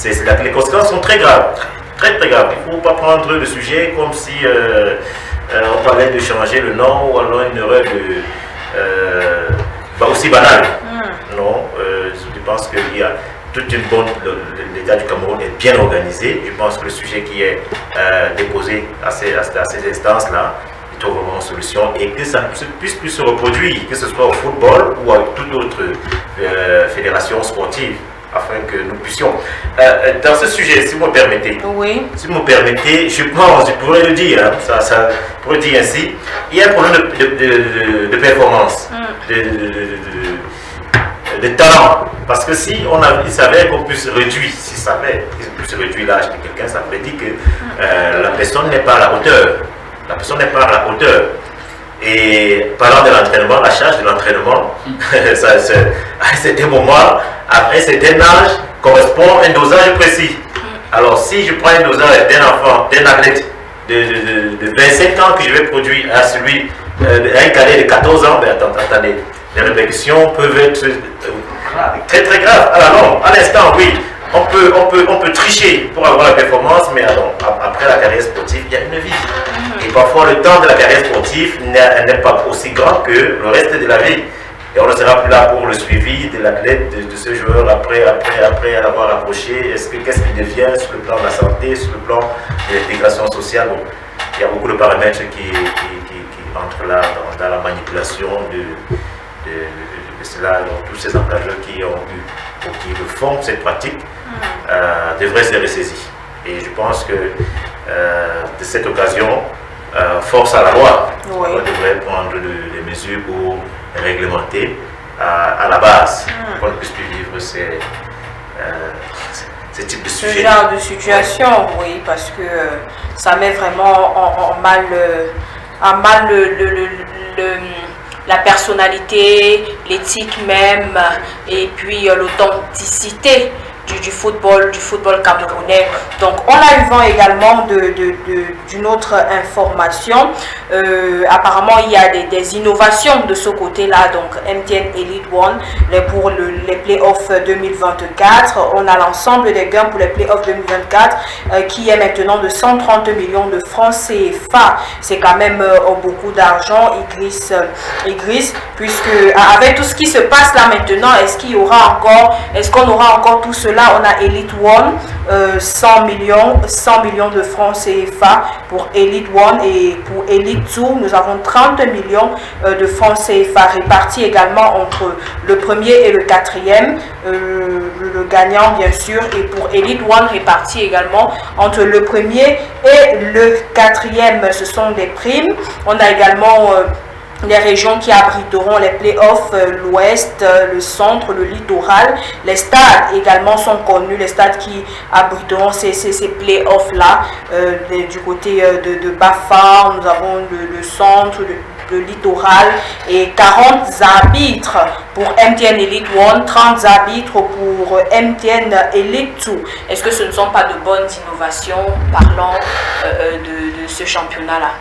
les conséquences sont très graves. Très très graves. Il ne faut pas prendre le sujet comme si on parlait de changer le nom ou alors une erreur aussi banale. Non, je pense qu'il y a toute une bonne... L'État du Cameroun est bien organisé. Je pense que le sujet qui est déposé à ces instances-là, il trouve vraiment une solution et que ça ne puisse plus se reproduire, que ce soit au football ou à toute autre fédération sportive, afin que nous puissions... dans ce sujet, si vous me permettez, si vous me permettez, je pense, je pourrais le dire, hein, ça pourrait dire ainsi, il y a un problème de performance, de talent. Parce que si il s'avère qu'on puisse réduire, l'âge de quelqu'un, ça veut dire que la personne n'est pas à la hauteur. La personne n'est pas à la hauteur. Et parlant de l'entraînement, la charge de l'entraînement, à un certain moment, après un certain âge, correspond à un dosage précis. Alors si je prends un dosage d'un enfant, d'un athlète de 25 ans que je vais produire à celui d'un cadet de 14 ans, ben attendez, les répercussions peuvent être très très graves. Alors non, à l'instant, oui, on peut tricher pour avoir la performance, mais alors, après la carrière sportive, il y a une vie. Et parfois, le temps de la carrière sportive n'est pas aussi grand que le reste de la vie. Et on ne sera plus là pour le suivi de l'athlète, de ce joueur après l'avoir approché. Qu'est-ce qu'il devient sur le plan de la santé, sur le plan de l'intégration sociale. Bon, il y a beaucoup de paramètres qui entrent là dans la manipulation de cela. Donc, tous ces encadreurs qui ont eu ou qui le font, cette pratique, devraient se ressaisir. Et je pense que de cette occasion, force à la loi, on devrait prendre des mesures pour réglementer à la base, qu'on ne puisse plus vivre ce type de sujet. Ce genre de situation, oui, parce que ça met vraiment en mal, la personnalité, l'éthique même, et puis l'authenticité du football camerounais. Donc on a eu vent également d'une autre information. Apparemment il y a des innovations de ce côté là, donc MTN Elite One pour les playoffs 2024. On a l'ensemble des gains pour les playoffs 2024 qui est maintenant de 130 millions de francs CFA. C'est quand même beaucoup d'argent, Igris, puisque avec tout ce qui se passe là maintenant, est-ce qu'on aura encore tout cela? On a Elite One, 100 millions de francs CFA pour Elite One, et pour Elite 2, nous avons 30 millions de francs CFA répartis également entre le premier et le quatrième, le gagnant bien sûr, et pour Elite One répartis également entre le premier et le quatrième. Ce sont des primes. On a également les régions qui abriteront les playoffs, l'ouest, le centre, le littoral. Les stades également sont connus, les stades qui abriteront ces playoffs là. Du côté de Bafar, nous avons le centre, le littoral, et 40 arbitres pour MTN Elite One, 30 arbitres pour MTN Elite 2. Est-ce que ce ne sont pas de bonnes innovations parlant de ce championnat-là?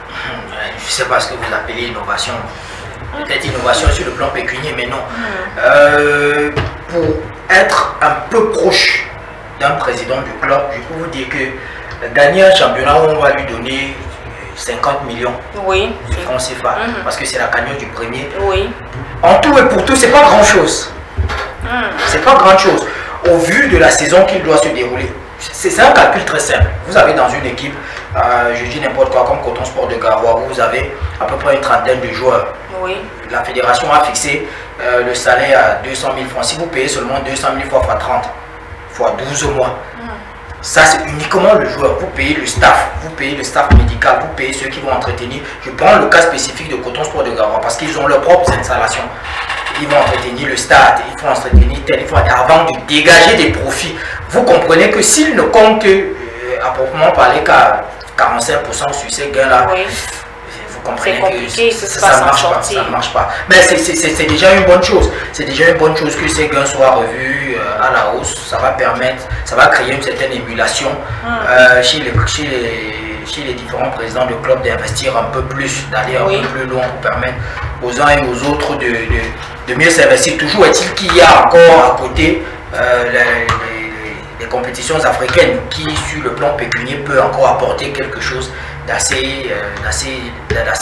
Je ne sais pas ce que vous appelez innovation. Peut-être innovation sur le plan pécunier, mais non. Pour être un peu proche d'un président du club, je peux vous dire que gagner un championnat où on va lui donner 50 millions de francs CFA, parce que c'est la cagnotte du premier. En tout et pour tout, c'est pas grand chose. C'est pas grand chose. Au vu de la saison qu'il doit se dérouler, c'est un calcul très simple. Vous avez dans une équipe, je dis n'importe quoi, comme Coton Sport de Garoua, où vous avez à peu près une trentaine de joueurs. La fédération a fixé le salaire à 200 000 francs. Si vous payez seulement 200 000 fois 30, fois 12 mois, ça c'est uniquement le joueur. Vous payez le staff médical, vous payez ceux qui vont entretenir. Je prends le cas spécifique de Coton Sport de Garoua parce qu'ils ont leurs propres installations. Ils vont entretenir le stade, il faut entretenir tel, avant de dégager des profits. Vous comprenez que s'ils ne comptent à proprement parler qu'à 45% sur ces gains-là, vous comprenez que ça ne marche pas. Mais c'est déjà une bonne chose. C'est déjà une bonne chose que ces gains soient revus à la hausse. Ça va permettre, ça va créer une certaine émulation chez les différents présidents de club d'investir un peu plus, d'aller un peu plus loin pour permettre aux uns et aux autres de mieux s'investir. Toujours est-il qu'il y a encore à côté les compétitions africaines qui, sur le plan pécunier, peut encore apporter quelque chose d'assez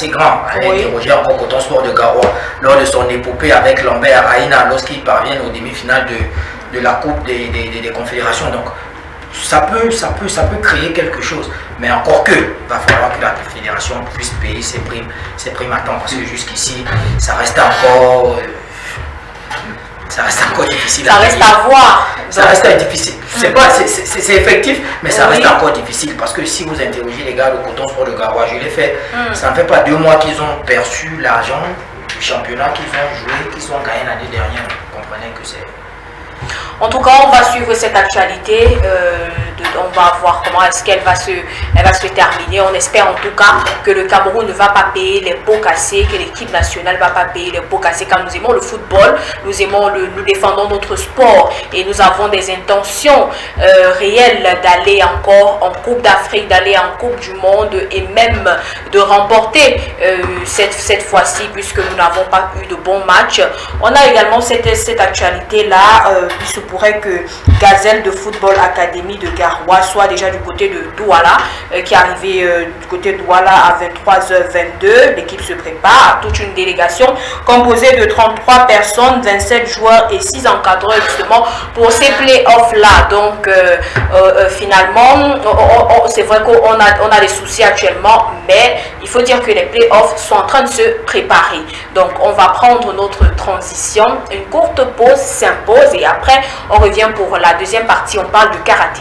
grand. Allez interroger encore Coton Sport de Garoua lors de son épopée avec Lambert Aïna lorsqu'ils parviennent aux demi-finales de la Coupe des Confédérations. Donc ça peut créer quelque chose, mais encore que va falloir que la fédération puisse payer ses primes à temps, parce que jusqu'ici ça reste encore difficile. Ça reste à voir. Ça reste difficile. C'est effectif, mais ça reste encore difficile, parce que si vous interrogez les gars de Coton Sport de Garoua, je l'ai fait, ça ne fait pas 2 mois qu'ils ont perçu l'argent du championnat qu'ils ont joué, qu'ils ont gagné l'année dernière. Vous comprenez que c'est... En tout cas, on va suivre cette actualité. On va voir comment est-ce qu'elle va se terminer. On espère en tout cas que le Cameroun ne va pas payer les pots cassés, que l'équipe nationale ne va pas payer les pots cassés. Car nous aimons le football, nous défendons notre sport et nous avons des intentions réelles d'aller encore en Coupe d'Afrique, d'aller en Coupe du Monde et même de remporter cette fois-ci, puisque nous n'avons pas eu de bons matchs. On a également cette actualité-là. Il se pourrait que Gazelle de Football Academy de Garoua soit déjà du côté de Douala, qui est arrivé du côté de Douala à 23h22. L'équipe se prépare, toute une délégation composée de 33 personnes, 27 joueurs et 6 encadreurs justement pour ces playoffs-là. Donc finalement, c'est vrai qu'on a des soucis actuellement, mais il faut dire que les playoffs sont en train de se préparer. Donc on va prendre notre transition, une courte pause s'impose et après On revient pour la deuxième partie, on parle de karaté.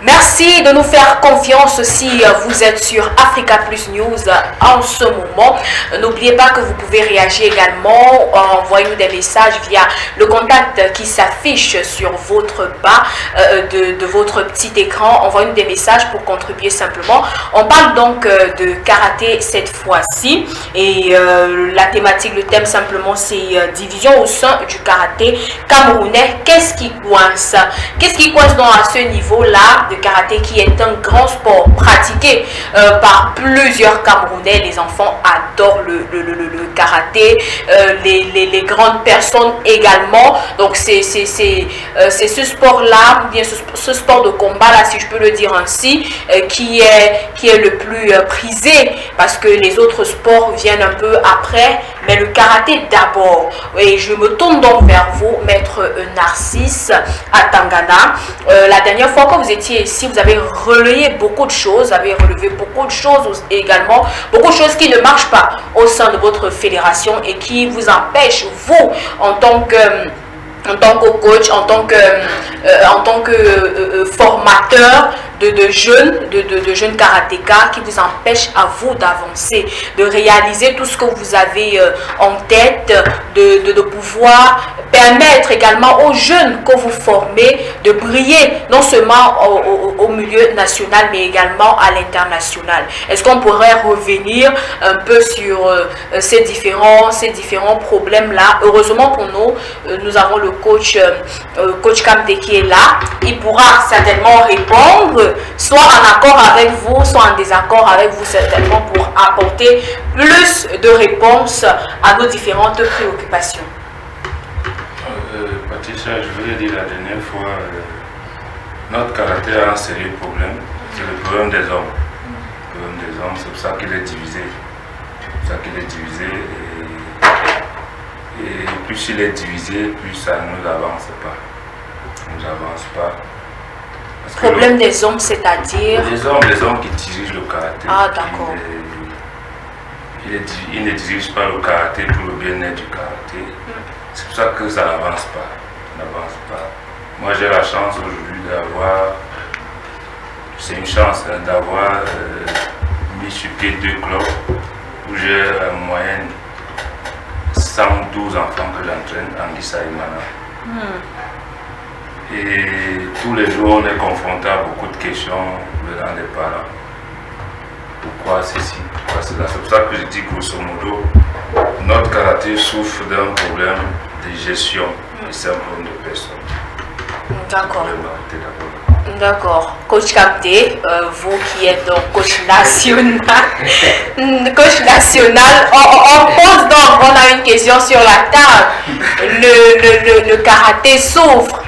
Merci de nous faire confiance si vous êtes sur Africa Plus News en ce moment. N'oubliez pas que vous pouvez réagir également. Envoyez-nous des messages via le contact qui s'affiche sur votre bas de votre petit écran. Envoyez-nous des messages pour contribuer simplement. On parle donc de karaté cette fois-ci. Et la thématique, le thème simplement, c'est division au sein du karaté camerounais. Qu'est-ce qui coince? Qu'est-ce qui coince donc à ce niveau-là de karaté qui est un grand sport pratiqué par plusieurs Camerounais? Les enfants adorent le karaté, les grandes personnes également. Donc c'est ce sport-là, bien ce sport de combat-là, si je peux le dire ainsi, qui est le plus prisé, parce que les autres sports viennent un peu après, mais le karaté d'abord. Et je me tourne donc vers vous, Maître Narcisse Atangana. La dernière fois que vous étiez ici, vous avez relayé beaucoup de choses, vous avez relevé beaucoup de choses également, beaucoup de choses qui ne marchent pas au sein de votre fédération et qui vous empêchent, vous, en tant que coach, en tant que formateur de jeunes karatékas, qui vous empêche à vous d'avancer, de réaliser tout ce que vous avez en tête, de pouvoir permettre également aux jeunes que vous formez de briller non seulement au milieu national mais également à l'international. Est-ce qu'on pourrait revenir un peu sur ces différents problèmes-là? Heureusement pour nous, nous avons le coach Kamte qui est là. Il pourra certainement répondre, soit en accord avec vous, soit en désaccord avec vous certainement, pour apporter plus de réponses à nos différentes préoccupations. Patricia, je voulais dire la dernière fois, notre karaté a un sérieux problème, c'est le problème des hommes. Le problème des hommes, c'est pour ça qu'il est divisé. C'est pour ça qu'il est divisé. Et plus il est divisé, plus ça ne nous avance pas. Ça ne nous avance pas. Problème des hommes, c'est-à-dire les hommes qui dirigent le karaté. Ah, d'accord. Ils ne dirigent pas le karaté pour le bien-être du karaté. C'est pour ça que ça n'avance pas. Moi, j'ai la chance aujourd'hui d'avoir, c'est une chance d'avoir mis sur pied 2 clubs où j'ai en moyenne 112 enfants que j'entraîne en Guissa et Mana. Et tous les jours, on est confronté à beaucoup de questions venant des parents. Pourquoi ceci, pourquoi cela? C'est pour ça que je dis grosso modo, notre karaté souffre d'un problème de gestion, et c'est un problème de personne. D'accord. D'accord. Coach Kamte, vous qui êtes donc coach national, on pose donc, on a une question sur la table. Le karaté souffre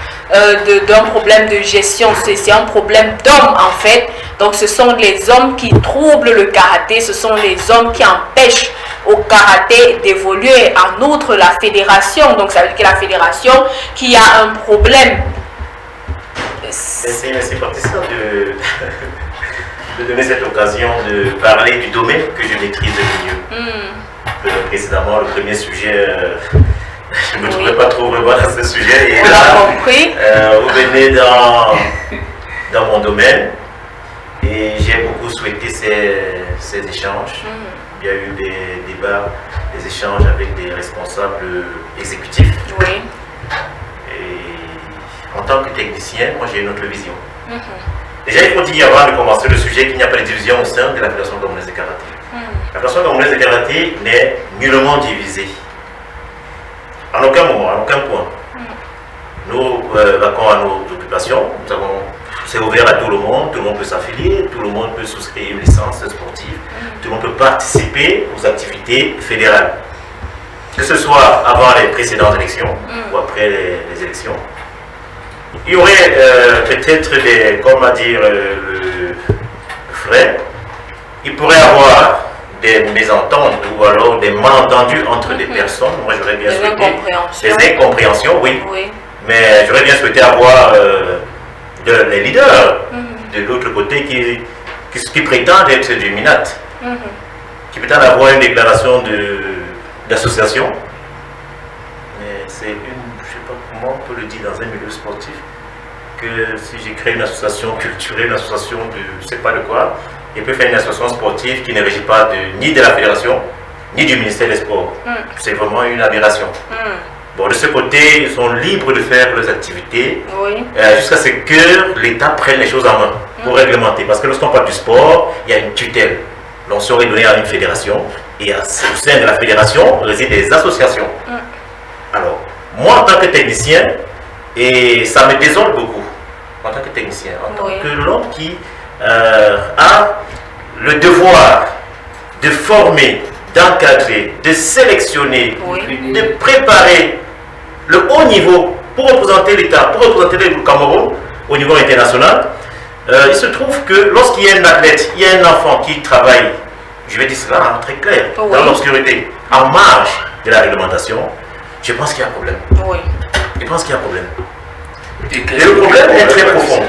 d'un problème de gestion, c'est un problème d'hommes en fait. Donc ce sont les hommes qui troublent le karaté, ce sont les hommes qui empêchent au karaté d'évoluer. En outre, la fédération, donc ça veut dire que la fédération qui a un problème. C'est parti de donner cette occasion de parler du domaine que je maîtrise le mieux. Précédemment, le premier sujet, je ne me trouvais pas trop vraiment dans ce sujet. Et on l'a compris. Vous venez dans mon domaine et j'ai beaucoup souhaité ces échanges. Il y a eu des débats, des échanges avec des responsables exécutifs. Oui. En tant que technicien, moi j'ai une autre vision. Déjà, il faut dire avant de commencer le sujet qu'il n'y a pas de division au sein de la Fédération camerounaise de karaté. La Fédération camerounaise de karaté n'est nullement divisée. En aucun moment, à aucun point. Nous vaquons à nos préoccupations. C'est ouvert à tout le monde peut s'affilier, tout le monde peut souscrire une licence sportive, tout le monde peut participer aux activités fédérales. Que ce soit avant les précédentes élections ou après les élections. Il y aurait peut-être des, comment dire, frais. Il pourrait y avoir des mésententes ou alors des malentendus entre des personnes. Moi, j'aurais bien souhaité des incompréhensions, oui. Mais j'aurais bien souhaité avoir les leaders de l'autre côté qui prétendent être du MINAT, qui prétendent avoir une déclaration d'association. Mais c'est une, je ne sais pas comment on peut le dire dans un milieu sportif, que si j'ai créé une association culturelle, une association de je ne sais pas de quoi, il peut faire une association sportive qui ne régit pas ni de la fédération, ni du ministère des Sports. C'est vraiment une aberration. Bon, de ce côté, ils sont libres de faire leurs activités jusqu'à ce que l'État prenne les choses en main pour réglementer. Parce que lorsqu'on parle du sport, il y a une tutelle. Donc, ça aurait donné à une fédération et au sein de la fédération résident des associations. Alors, moi, en tant que technicien, et ça me désole beaucoup, en tant que technicien, en tant que l'homme qui a le devoir de former, d'encadrer, de sélectionner, de préparer le haut niveau pour représenter l'État, pour représenter le Cameroun au niveau international. Il se trouve que lorsqu'il y a un athlète, il y a un enfant qui travaille, je vais dire cela très clair, dans l'obscurité, en marge de la réglementation, je pense qu'il y a un problème. Je pense qu'il y a un problème. Et le problème est très profond.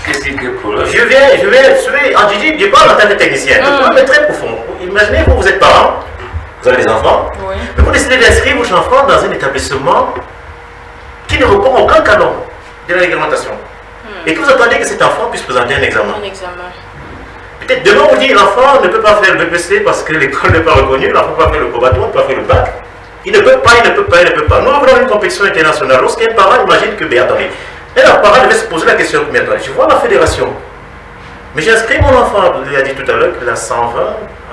Qu'est-ce qui est le problème? Je parle en tant que technicien. Le problème est très profond. Imaginez, vous êtes parent, vous avez des enfants, mais vous décidez d'inscrire votre enfant dans un établissement qui ne répond à aucun canon de la réglementation. Et que vous attendez que cet enfant puisse présenter un examen. Peut-être demain on dit l'enfant ne peut pas faire le BPC parce que l'école n'est pas reconnue, l'enfant ne peut pas faire le probatoire, ne peut pas faire le bac. Il ne peut pas, il ne peut pas, il ne peut pas. Nous avons une compétition internationale. Lorsqu'un parent imagine que, mais attendez, un parent devait se poser la question, mais attendez, je vois la fédération. Mais j'ai inscrit mon enfant, vous l'avez dit tout à l'heure, qu'il a 120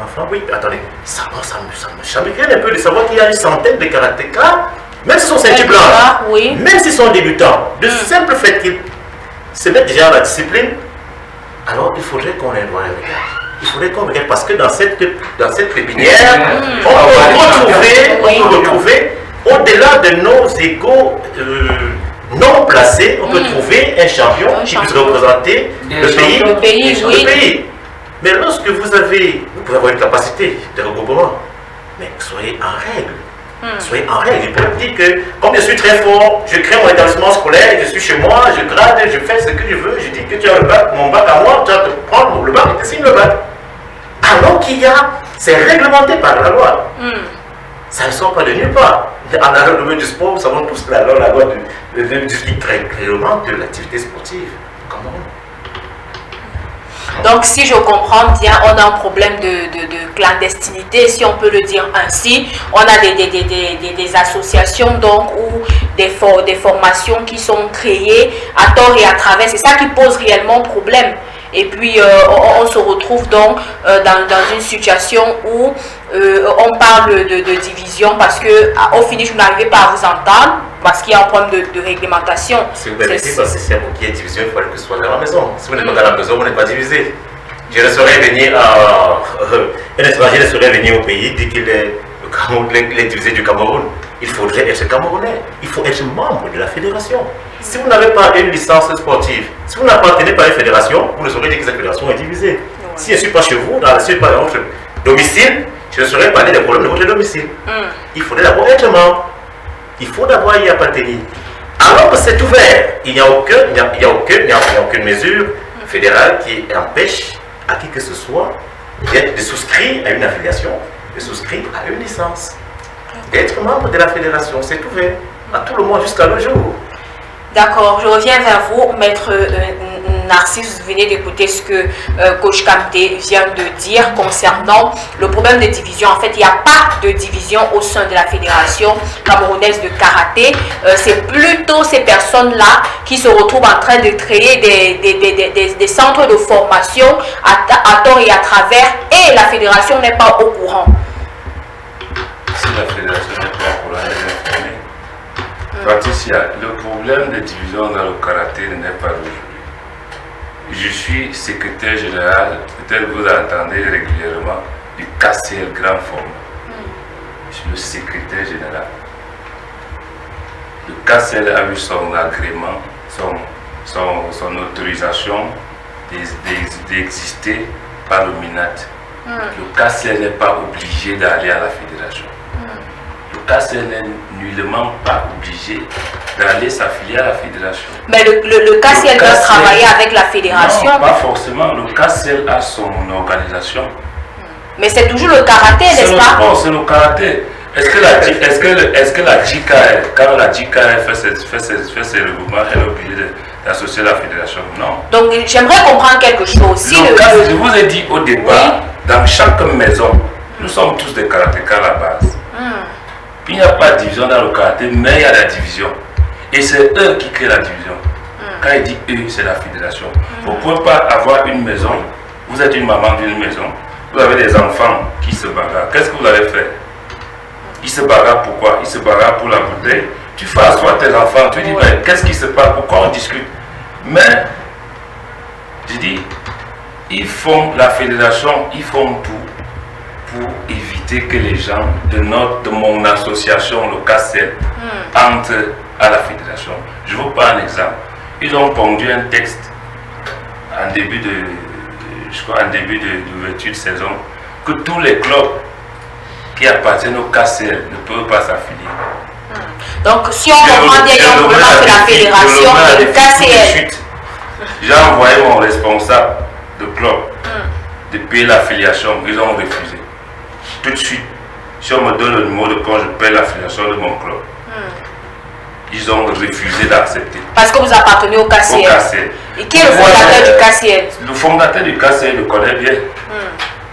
enfants. Oui, mais attendez, ça me chagrine un peu de savoir qu'il y a une centaine de karatékas, même si sont ceinture blanche, même s'ils sont débutants, de simple fait qu'ils se mettent déjà dans la discipline, alors il faudrait qu'on les regarde. Il faudrait qu'on regarde parce que dans cette pépinière, on peut retrouver, au-delà de nos égaux non placés, on peut trouver un champion qui puisse représenter le pays. Mais lorsque vous pouvez avoir une capacité de regroupement, mais soyez en règle. Soyez en règle. Je peux vous dire que, comme je suis très fort, je crée mon établissement scolaire, je suis chez moi, je grade, je fais ce que je veux, je dis que tu as le bac, mon bac à moi, tu vas te prendre le bac et tu signes le bac. Alors qu'il y a, c'est réglementé par la loi. Ça ne sort pas de nulle part. En allant domaine du sport, nous savons tous la loi du règlement de l'activité sportive. Comment? Donc, si je comprends bien, on a un problème de clandestinité, si on peut le dire ainsi. On a des associations donc, ou des formations qui sont créées à tort et à travers. C'est ça qui pose réellement problème. Et puis, on se retrouve donc dans une situation où on parle de division parce qu'au finish, vous n'arrivez pas à vous entendre parce qu'il y a un problème de réglementation. Si vous permettez, parce que c'est pour qu'il y ait division, il faut que ce soit à la maison. Si vous n'êtes pas à la maison, vous n'êtes pas divisé. Je ne saurais venir un étranger ne saurait venir au pays dire qu'il est divisé du Cameroun. Il faudrait être Camerounais. Il faut être membre de la fédération. Si vous n'avez pas une licence sportive, si vous n'appartenez pas à une fédération, vous ne saurez dire que cette fédération est divisée. Si je ne suis pas chez vous, je ne suis pas dans votre domicile, je ne saurais parler des problèmes de votre domicile. Il faudrait d'abord être membre. Il faut d'abord y appartenir. Alors que c'est ouvert, il n'y a aucune mesure fédérale qui empêche à qui que ce soit de souscrire à une affiliation, de souscrire à une licence, d'être membre de la fédération. C'est ouvert à tout le monde jusqu'à nos jours. D'accord, je reviens vers vous, Maître Narcisse. Vous venez d'écouter ce que Coach Kamté vient de dire concernant le problème de division. En fait, il n'y a pas de division au sein de la Fédération camerounaise de karaté. C'est plutôt ces personnes-là qui se retrouvent en train de créer des centres de formation à tort et à travers, et la Fédération n'est pas au courant. Si la Fédération n'est pas au courant, elle est informée. Patricia, le problème de division dans le karaté n'est pas d'aujourd'hui. Je suis secrétaire général, peut-être vous entendez régulièrement, du KCL Grand Format. Je suis le secrétaire général. Le KCL a eu son agrément, son autorisation d'exister par le MINAT. Le KCL n'est pas obligé d'aller à la fédération. Le KCL n'est nullement pas obligé d'aller s'affilier à la fédération. Mais le KCL doit travailler avec la fédération. Non, pas forcément. Le KCL a son organisation. Mais c'est toujours le karaté, n'est-ce pas? C'est le karaté. Est-ce que la JKR, quand la JKR fait ses regroupements, elle est obligée d'associer la fédération? Non. Donc j'aimerais comprendre quelque chose. Si je vous ai dit au départ, dans chaque maison, nous sommes tous des karatékas à la base. Puis il n'y a pas de division dans le karaté, mais il y a la division. Et c'est eux qui créent la division. Quand il dit eux, c'est la fédération. Vous ne pouvez pas avoir une maison, vous êtes une maman d'une maison, vous avez des enfants qui se bagarrent. Qu'est-ce que vous allez faire? Ils se bagarrent pourquoi? Ils se bagarrent pour la bouteille. Tu fais asseoir tes enfants, tu dis, ben, qu'est-ce qui se passe? Pourquoi on discute? Mais, je dis, ils font, la fédération, ils font tout pour éviter que les gens de mon association, le KCL, entrent à la fédération. Je vous prends un exemple. Ils ont pondu un texte en début d'ouverture de saison que tous les clubs qui appartiennent au KCL ne peuvent pas s'affilier. Donc si on comprend bien, il y a un problème entre la fédération et le KCL. J'ai envoyé mon responsable de club de payer l'affiliation. Ils ont refusé. Tout de suite, si on me donne le numéro de compte, je paye l'affiliation de mon club. Ils ont refusé d'accepter. Parce que vous appartenez au KCL. Au KCL. Et qui est le fondateur du KCL? Le fondateur du KCL le connaît bien.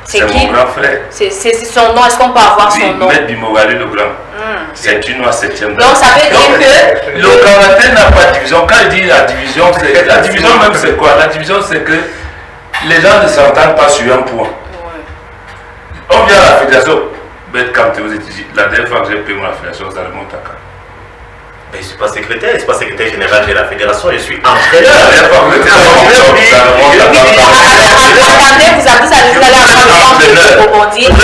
C'est mon grand frère. C'est son nom, est-ce qu'on peut avoir son nom? Maître Bimogali le Grand. C'est une à 7e. Donc ça veut dire que... Le karaté n'a pas de division. Quand il dit la division, la division même c'est quoi? La division c'est que les gens ne s'entendent pas sur un point. On vient à la fédération. Bête quand vous étudiez. La dernière fois que j'ai payé mon affiliation, ça remonte à quand? Mais je ne suis pas secrétaire, je ne suis pas secrétaire général de la fédération, je suis entraîneur. Attendez, vous allez avoir le temps de rebondir. Ce que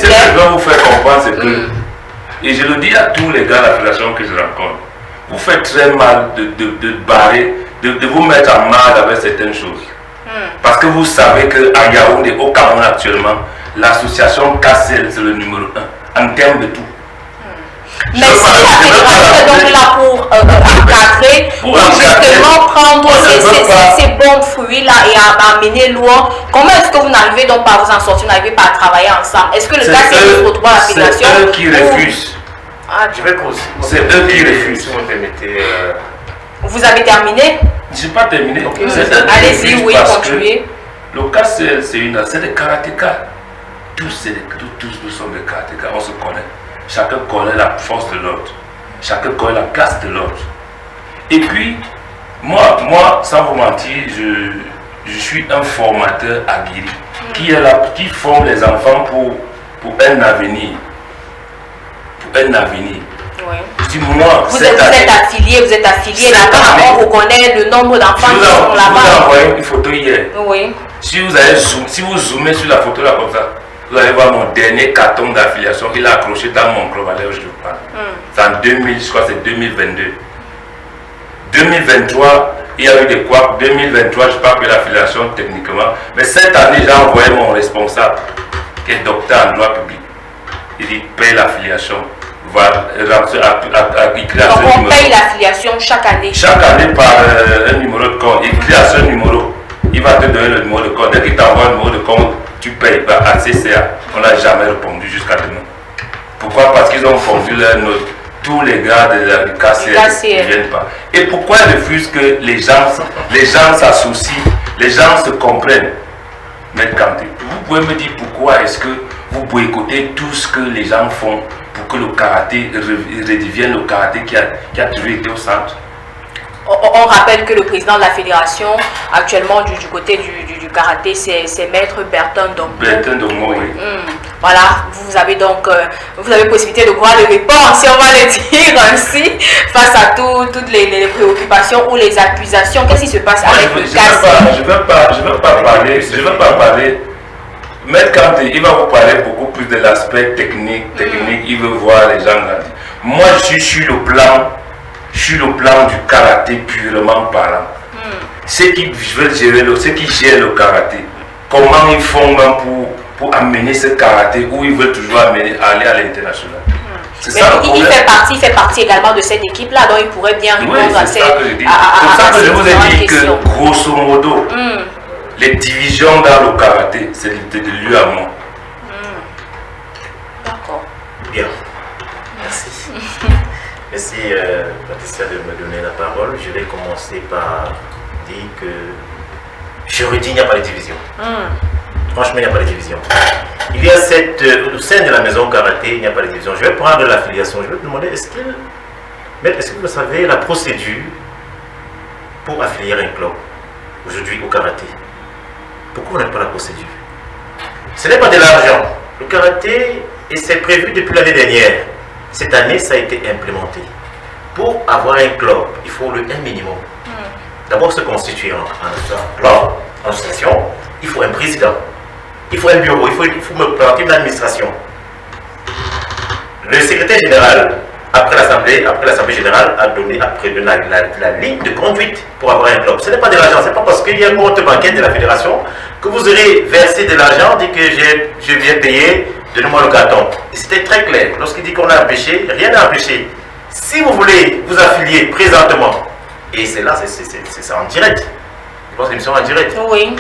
je veux vous faire comprendre, c'est que, et je le dis à tous les gars de la fédération que je rencontre, vous faites très mal de barrer, de vous mettre en marge avec certaines choses. Parce que vous savez qu'à Yaoundé, au Cameroun actuellement, l'association KCL, c'est le numéro 1 en termes de tout. Mais si la fédération est donc là pour encadrer, pour justement prendre ces bons fruits-là et à amener loin, comment est-ce que vous n'arrivez donc pas à vous en sortir, vous n'arrivez pas à travailler ensemble? Est-ce que le KCL se retrouve à la fédération? C'est eux qui refusent. Je vais causer. C'est eux qui refusent. Si vous me permettez. Vous avez terminé? Je n'ai pas terminé. Allez-y, oui, continuez. Le KCL, c'est des karatékas. Tous nous sommes des karatékas, on se connaît. Chacun connaît la force de l'autre. Chacun connaît la place de l'autre. Et puis, moi, sans vous mentir, je suis un formateur aguerri qui est là, qui forme les enfants pour un avenir. Pour un avenir. Oui. Je dis, moi, vous êtes affilié là-bas, on reconnaît le nombre d'enfants qui sont là-bas. Je vous ai envoyé une photo hier. Oui. Si vous zoomez sur la photo là comme ça, vous allez voir mon dernier carton d'affiliation. Il a accroché dans mon club à l'heure où je le parle. C'est en 2000, je crois que c'est 2022. 2023, il y a eu des couacs. 2023, je parle de l'affiliation techniquement. Mais cette année, j'ai envoyé mon responsable, qui est docteur en droit public. Il dit paye l'affiliation. Donc on paye l'affiliation chaque année. Chaque année par un numéro de compte. Il crée à ce numéro. Il va te donner le numéro de compte. Dès qu'il t'envoie le numéro de compte, tu payes. À CCA, on n'a jamais répondu jusqu'à demain. Pourquoi? Parce qu'ils ont fondu leur note. Tous les gars du KCL ne viennent pas. Et pourquoi ils refusent que les gens s'associent, les gens se comprennent? Mais vous pouvez me dire pourquoi est-ce que vous boycottez tout ce que les gens font pour que le karaté redevienne le karaté qui a toujours été au centre? On rappelle que le président de la fédération, actuellement du côté du karaté, c'est Maître Bertin Dombo. Bertin Dombo, oui. Voilà, vous avez donc vous avez possibilité de voir les réponses, si on va le dire ainsi, face à toutes les préoccupations ou les accusations. Qu'est-ce qui se passe avec le cas? Je ne veux pas parler. Maître Kanté, il va vous parler beaucoup plus de l'aspect technique, il veut voir les gens grandir. Moi, je suis sur le plan du karaté purement parlant. Ceux qui veulent gérer ceux qui gèrent le karaté, comment ils font même pour amener ce karaté où ils veulent toujours aller à l'international. Il fait partie également de cette équipe-là, donc il pourrait bien répondre à ces questions. C'est pour ça que je vous ai dit que, grosso modo, les divisions dans le karaté, c'est de lui à moi. D'accord. Bien. Merci. Merci Patricia de me donner la parole. Je vais commencer par dire que je redis, il n'y a pas de division. Franchement, il n'y a pas de division. Il y a au sein de la maison karaté, il n'y a pas de division. Je vais prendre l'affiliation. Je vais te demander, est-ce que vous savez la procédure pour affilier un club aujourd'hui au karaté? Pourquoi vous n'avez pas la procédure? Ce n'est pas de l'argent. Le karaté, et c'est prévu depuis l'année dernière. Cette année, ça a été implémenté. Pour avoir un club, il faut un minimum. D'abord, se constituer en plan, en association, il faut un président. Il faut un bureau, il faut me planter une administration. Le secrétaire général, après l'Assemblée générale, a donné la ligne de conduite pour avoir un club. Ce n'est pas de l'argent, ce n'est pas parce qu'il y a un compte bancaire de la fédération que vous aurez versé de l'argent, dit que je viens payer, donnez-moi le carton. Et c'était très clair. Lorsqu'il dit qu'on a empêché, rien n'a empêché. Si vous voulez vous affilier présentement, et c'est là, c'est en direct. Je pense que l'émission est en direct. Oui.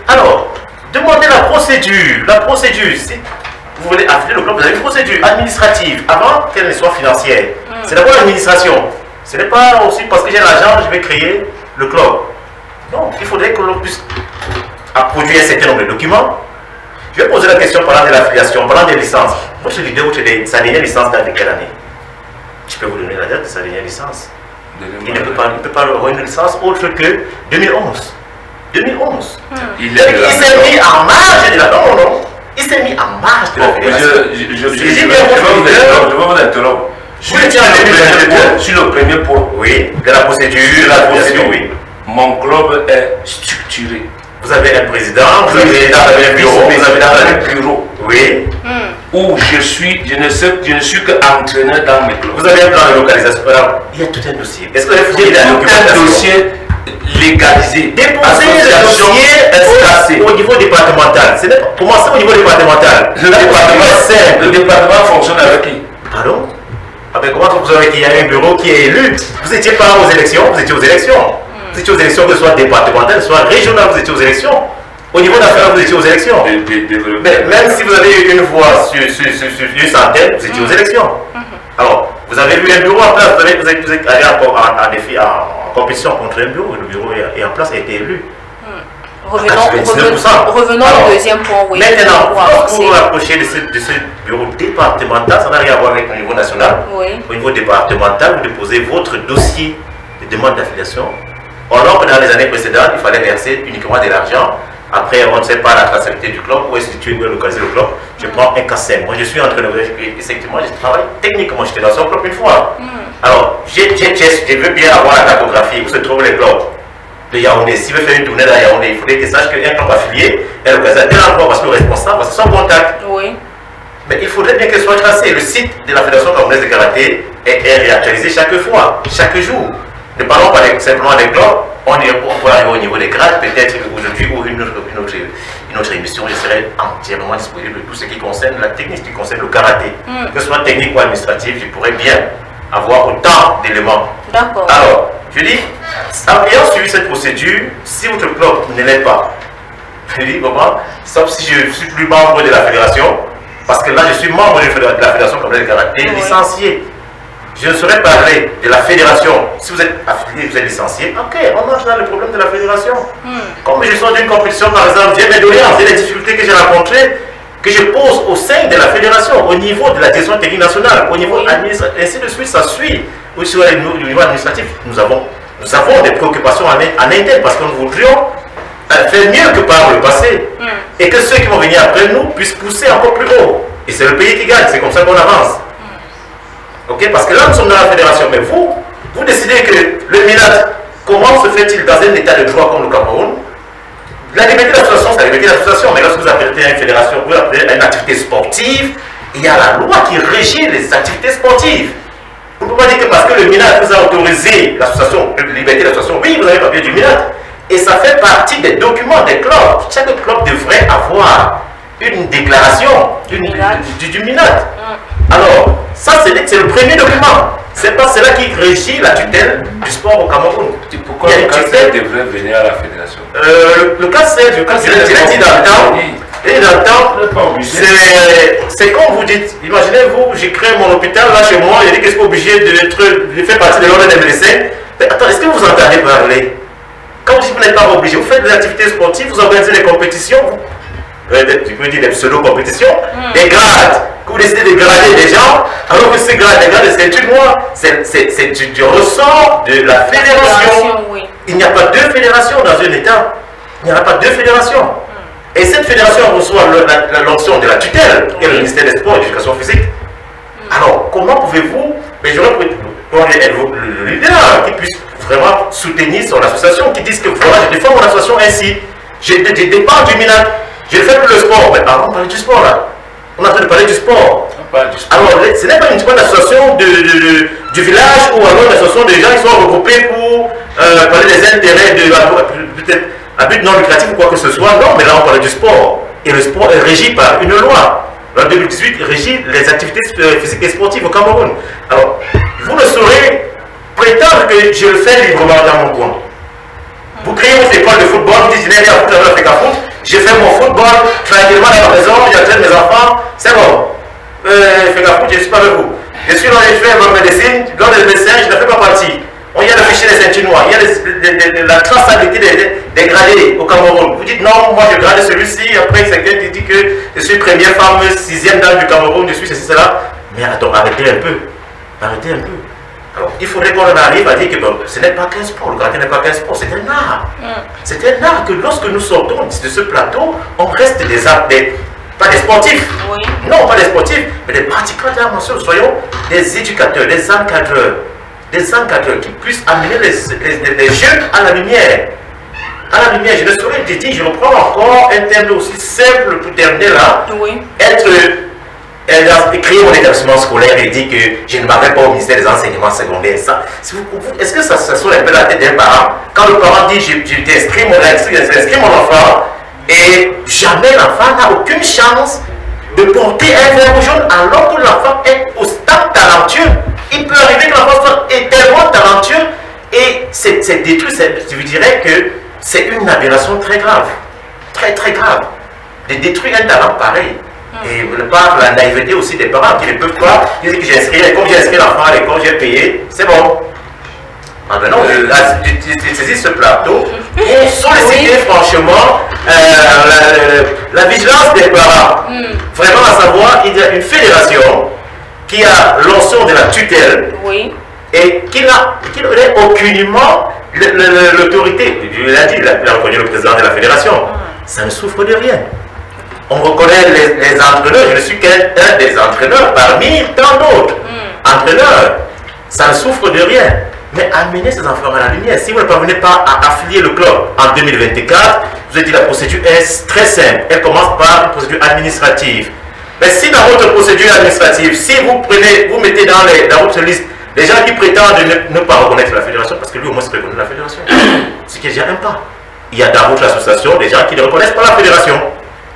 Alors, demandez la procédure. La procédure, si vous voulez affilier le club, vous avez une procédure administrative avant qu'elle ne soit financière. C'est d'abord l'administration. Ce n'est pas aussi parce que j'ai l'argent, je vais créer le club. Non, il faudrait que l'on puisse produire un certain nombre de documents. Je vais poser la question parlant de l'affiliation, parlant des licences. Moi, je suis leader, sa dernière licence date de quelle année? Je peux vous donner la date de sa dernière licence. Il ne peut pas avoir une licence autre que 2011. 2011. Il s'est mis en marge de la... Non. Il s'est mis en marge de la fédération. Je vais vous interrompre. Sur le premier point. Oui, de la procédure. Oui. Mon club est structuré. Vous avez un président, vous avez un bureau, vous avez un bureau. Oui. Où je ne suis qu'entraîneur dans mes clubs. Vous avez un plan de localisation. Alors, il y a tout un dossier. Est-ce que vous avez un dossier légalisé? Déposer le dossier au niveau départemental. Commencez au niveau départemental. Le département fonctionne avec qui? Pardon? Avec comment vous avez qu'il y a un bureau qui est élu? Vous n'étiez pas aux élections, vous étiez aux élections. Vous étiez aux élections, que ce soit départementales, soit régionales, vous étiez aux élections. Au niveau national, vous étiez aux élections. Mais même si vous avez eu une voix sur une centaine, vous étiez aux élections. Alors, vous avez vu un bureau en place, vous êtes allé en compétition contre un bureau, le bureau est en place, a été élu. Revenons au deuxième point. Oui. Maintenant, lorsque vous vous rapprochez de ce bureau départemental, ça n'a rien à voir avec le niveau national. Oui. Au niveau départemental, vous déposez votre dossier de demande d'affiliation. Alors que dans les années précédentes, il fallait verser uniquement de l'argent. Après, on ne sait pas la traçabilité du club, où est situé, où est localisé le club. Je prends un casse. Moi, je suis entraîneur. Effectivement, je travaille techniquement. J'étais dans son club une fois. Alors, je veux bien avoir la cartographie où se trouvent les clubs de Yaoundé. Si je veux faire une tournée dans Yaoundé, il faudrait qu'il sache qu'un club affilié est localisé à tel endroit parce que le responsable, c'est son contact. Oui. Mais il faudrait bien qu'elle soit tracée. Le site de la Fédération camerounaise de karaté est réactualisé chaque fois, chaque jour. Ne parlons pas simplement des clubs. On peut arriver au niveau des grades, peut-être qu'aujourd'hui ou une autre émission, je serai entièrement disponible de tout ce qui concerne la technique, ce qui concerne le karaté. Que ce soit technique ou administratif, je pourrais bien avoir autant d'éléments. D'accord. Alors, je dis, en ayant suivi cette procédure, si votre club ne l'est pas, je dis comment, sauf si je ne suis plus membre de la fédération, parce que là je suis membre de la fédération camerounaise de karaté, licencié. Je ne saurais parler de la fédération. Si vous êtes affilié, vous êtes licencié, ok, on marche dans le problème de la fédération. Comme je sors d'une compétition, par exemple, j'ai mes doléances, j'ai les difficultés que j'ai rencontrées, que je pose au sein de la fédération, au niveau de la direction technique nationale, au niveau administratif, ainsi de suite, ça suit. Aussi au niveau administratif, nous avons des préoccupations en interne parce que nous voudrions fait mieux que par le passé. Et que ceux qui vont venir après nous puissent pousser encore plus haut. Et c'est le pays qui gagne, c'est comme ça qu'on avance. Ok, parce que là, nous sommes dans la fédération, mais vous décidez que le MINAT, comment se fait-il dans un état de droit comme le Cameroun? La liberté d'association, c'est la liberté d'association, mais lorsque vous apprêtez à une fédération, vous apprêtez à une activité sportive, il y a la loi qui régit les activités sportives. Vous ne pouvez pas dire que parce que le MINAT vous a autorisé l'association, la liberté d'association, oui, vous avez le papier du MINAT, et ça fait partie des documents des clubs. Chaque club devrait avoir une déclaration du MINAT. Alors, ça c'est le premier document. C'est pas cela qui régit la tutelle du sport au Cameroun. Pourquoi le CACEL devrait venir à la fédération? Le CACEL, je l'ai dit dans le temps. Et dans le temps, c'est comme vous dites, imaginez-vous, j'ai créé mon hôpital là chez moi, j'ai dit que je suis obligé de faire partie de l'ordre des médecins. Mais attends, est-ce que vous entendez parler? Quand vous dites que vous n'êtes pas obligé, vous faites des activités sportives, vous organisez des compétitions, tu peux dire des pseudo-compétitions, des grades, que vous décidez de grader des gens, alors que ces grades, des grades de ceinture noire, c'est du ressort de la fédération. Oui. Il n'y a pas deux fédérations dans un État. Il n'y en a pas deux fédérations. Et cette fédération reçoit l'option de la tutelle, qui est le ministère des Sports et de l'Éducation physique. Alors, comment pouvez-vous, mais j'aurais le leader qui puisse vraiment soutenir son association, qui dise que voilà, je défends mon association ainsi, je dépends du MINAT, je fais plus le sport. Mais on parle du sport là. On est en train de parler du sport. Alors, ce n'est pas uniquement l'association du village ou alors l'association des gens qui sont regroupés pour parler des intérêts peut-être à but non lucratif ou quoi que ce soit. Non, mais là on parle du sport. Et le sport est régi par une loi. En 2018, il régit les activités physiques et sportives au Cameroun. Alors, vous ne saurez prétendre que je le fais librement dans mon coin. Vous créez votre école de football, vous dites, je n'ai rien à foutre avec l'Afrique à foot, je fais mon football tranquillement à la maison, j'entraîne mes enfants, c'est bon. Fais foot, je ne suis pas avec vous. Je suis là, je fais ma médecine, dans les médecins, je ne fais pas partie. Il y a le fichier des ceintures noires, il y a la traçabilité des gradés au Cameroun. Vous dites non, moi je grade celui-ci, après quelqu'un qui dit que je suis première femme, 6e dame du Cameroun, je suis ceci, cela. Mais attends, arrêtez un peu. Arrêtez un peu. Alors, il faudrait qu'on arrive à dire que bon, ce n'est pas qu'un sport, le gradé n'est pas qu'un sport, c'est un art. C'est un art que lorsque nous sortons de ce plateau, on reste pas des sportifs. Oui. Non, pas des sportifs, mais des pratiquants de la mention. Soyons des éducateurs, des encadreurs qui puissent amener les jeunes à la lumière. À la lumière, je ne saurais te dire, je reprends encore un terme aussi simple pour terminer là. Oui. Créer mon établissement scolaire et dire que je ne m'arrête pas au ministère des enseignements secondaires. Est-ce que ça sonne un peu la tête d'un parent? Quand le parent dit j'ai inscrit mon enfant et jamais l'enfant n'a aucune chance de porter un verre jaune alors que l'enfant est au stade talentueux. Il peut arriver que l'enfant soit tellement talentueux et c'est détruit. Je vous dirais que c'est une aberration très grave. Très très grave. De détruire un talent pareil. Et par la naïveté aussi des parents qui ne peuvent pas dire que j'ai inscrit, comme j'ai inscrit l'enfant à l'école, j'ai payé, c'est bon. Ah ben non, tu saisis ce plateau pour solliciter franchement la vigilance des parents. Vraiment à savoir, il y a une fédération qui a l'option de la tutelle et qui n'aurait aucunement l'autorité. Il a dit, il a reconnu le président de la fédération. Ça ne souffre de rien. On reconnaît les entraîneurs, je ne suis qu'un des entraîneurs parmi tant d'autres. Entraîneurs, ça ne souffre de rien. Mais amenez ces enfants à la lumière. Si vous ne parvenez pas à affilier le club en 2024, vous avez dit la procédure est très simple. Elle commence par une procédure administrative. Mais si dans votre procédure administrative, si vous mettez dans votre liste les gens qui prétendent ne pas reconnaître la fédération, parce que lui au moins se reconnaît la fédération, ce qui est déjà un pas. Il y a dans votre association des gens qui ne reconnaissent pas la fédération.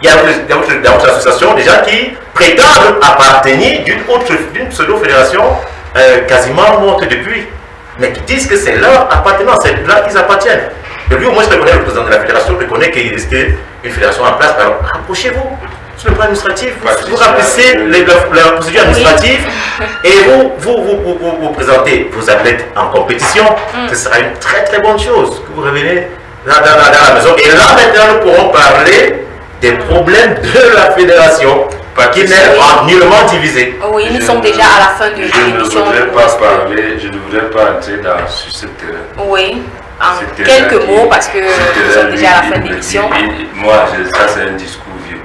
Il y a dans votre association des gens qui prétendent appartenir d'une pseudo-fédération quasiment morte depuis, mais qui disent que c'est leur appartenance, c'est là qu'ils appartiennent. Et lui, au moins, je reconnais le président de la fédération, reconnaît qu'il existe une fédération en place. Alors, approchez-vous sur le plan administratif, vous remplissez la procédure administrative et vous présentez vos athlètes en compétition. Ce sera une très très bonne chose que vous révélez dans la maison. Et là, maintenant, nous pourrons parler des problèmes de la fédération qui n'est nullement divisée. Oui, nous sommes déjà à la fin de l'émission. Je ne voudrais pas entrer sur ce terrain. Oui. en quelques mots, parce que nous sommes déjà à la fin de l'émission. Moi, ça c'est un discours vieux.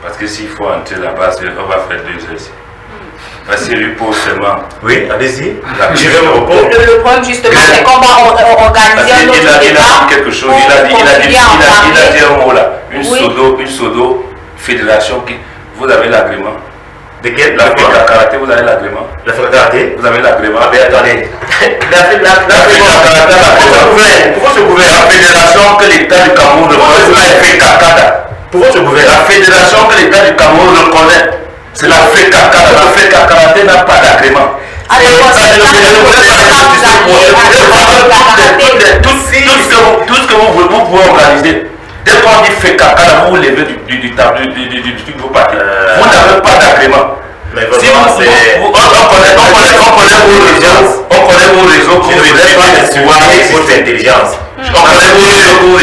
Parce que s'il faut entrer là-bas, on va faire 2 heures ici. Parce qu'il lui pose seulement. Oui, allez-y. Le problème justement, c'est qu'on va organiser un autre débat. Il a dit quelque chose, il a dit un mot là. Une pseudo fédération qui. Vous avez l'agrément. De quel? La FECA Karaté, vous avez l'agrément. La FECA Karaté? Vous avez l'agrément. Ah, mais attendez. Pourquoi ce gouvernement? La fédération que l'État du Cameroun reconnaît, c'est la FECA Karaté. Pourquoi ce gouvernement? La fédération que l'État du Cameroun reconnaît, c'est la FECA Karaté. La FECA Karaté n'a pas d'agrément. Tout ce que vous pouvez organiser. Dès qu'on dit FECA Karaté, vous vous levez du tableau du vous partez. Vous n'avez pas d'agrément. Mais si on connaît vos réseaux, je ne voudrais pas insulter votre intelligence. On connaît vos réseaux, je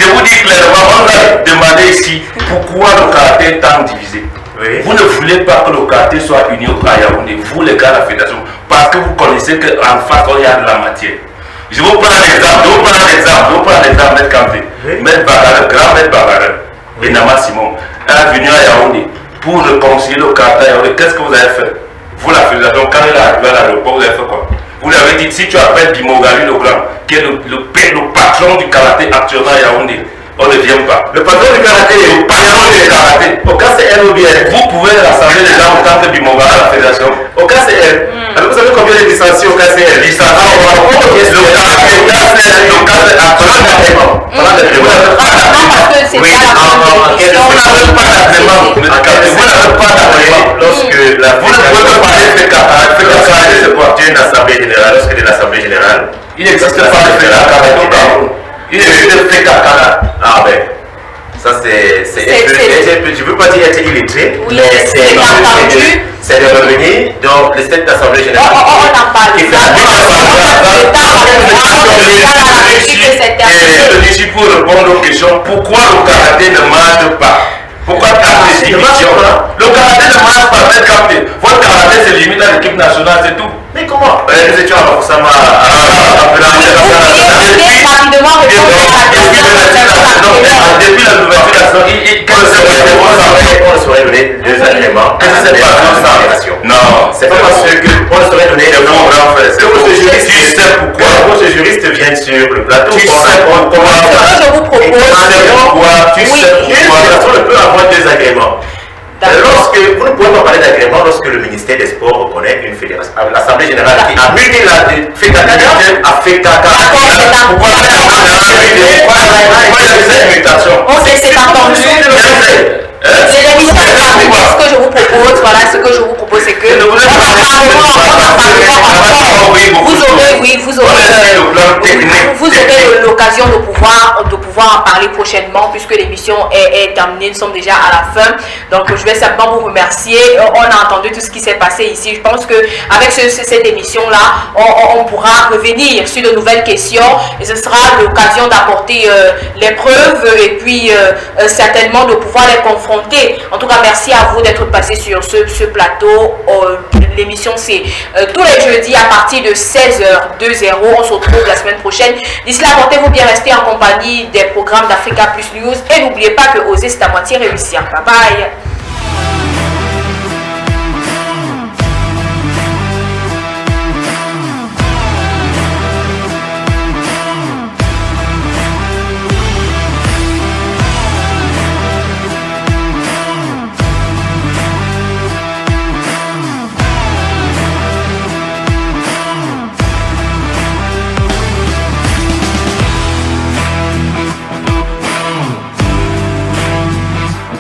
vous dis clairement, on a demandé ici pourquoi le karaté est tant divisé. Oui. Vous ne voulez pas que le karaté soit uni à Yaoundé, vous les gars de la fédération, parce que vous connaissez qu'en face, il y a de la matière. Je vous prends l'exemple, Maître Kanté, Maître Bagarel, grand Maître Bagarel, Benama Simon, est venu à Yaoundé pour réconcilier le karaté à Yaoundé. Qu'est-ce que vous avez fait? Vous, la fédération, quand il est arrivé à l'aéroport, vous avez fait quoi? Vous lui avez dit, si tu appelles Bimogali le Grand, qui est le patron du karaté actuellement à Yaoundé, on ne vient pas. Le patron du karaté, le patron du karaté. Au cas c'est elle ou bien vous pouvez rassembler les gens autant que Bimogali à la fédération. Au cas c'est elle. Alors vous savez combien de licenciés au cas c'est elle? Lorsque la l'Assemblée générale, lorsque de l'Assemblée générale, il n'existe pas de fédération. Il existe de fédération. Ah ben, ça c'est je ne veux pas dire être illettré, oui, mais c'est de revenir dans le stade d'Assemblée générale. On en parle. Je suis pour répondre aux questions. Pourquoi le karaté ne marche pas? Pourquoi le karaté ne marche pas? Le karaté ne marche pas, faites capter. Votre karaté se limite à l'équipe nationale, c'est tout. Mais comment? Nous étions à Bakusama. Depuis la l'ouverture, on ne saurait donner 2 agréments. Non, c'est pas parce qu'on ne saurait donner le nom. Pourquoi ce juriste vient sur le plateau? Je vous propose. On peut avoir 2 agréments. Lorsque vous ne pouvez pas parler d'agrément lorsque le ministère des Sports reconnaît une fédération, l'Assemblée générale qui a multilatéral a fait caca. Pourquoi ok, c'est entendu. Ce que je vous propose, voilà, ce que je vous propose, c'est que vous aurez l'occasion de pouvoir en parler prochainement, puisque l'émission est terminée, nous sommes déjà à la fin. Donc je vais simplement vous remercier. On a entendu tout ce qui s'est passé ici. Je pense que avec cette émission là, on pourra revenir sur de nouvelles questions et ce sera l'occasion d'apporter les preuves et puis certainement de pouvoir les confronter. En tout cas, merci à vous d'être passé sur ce plateau. L'émission c'est tous les jeudis à partir de 16h20. On se retrouve la semaine prochaine. D'ici là, portez-vous bien, restez en compagnie des programmes d'Africa Plus News et n'oubliez pas que oser c'est à moitié réussir. Bye bye.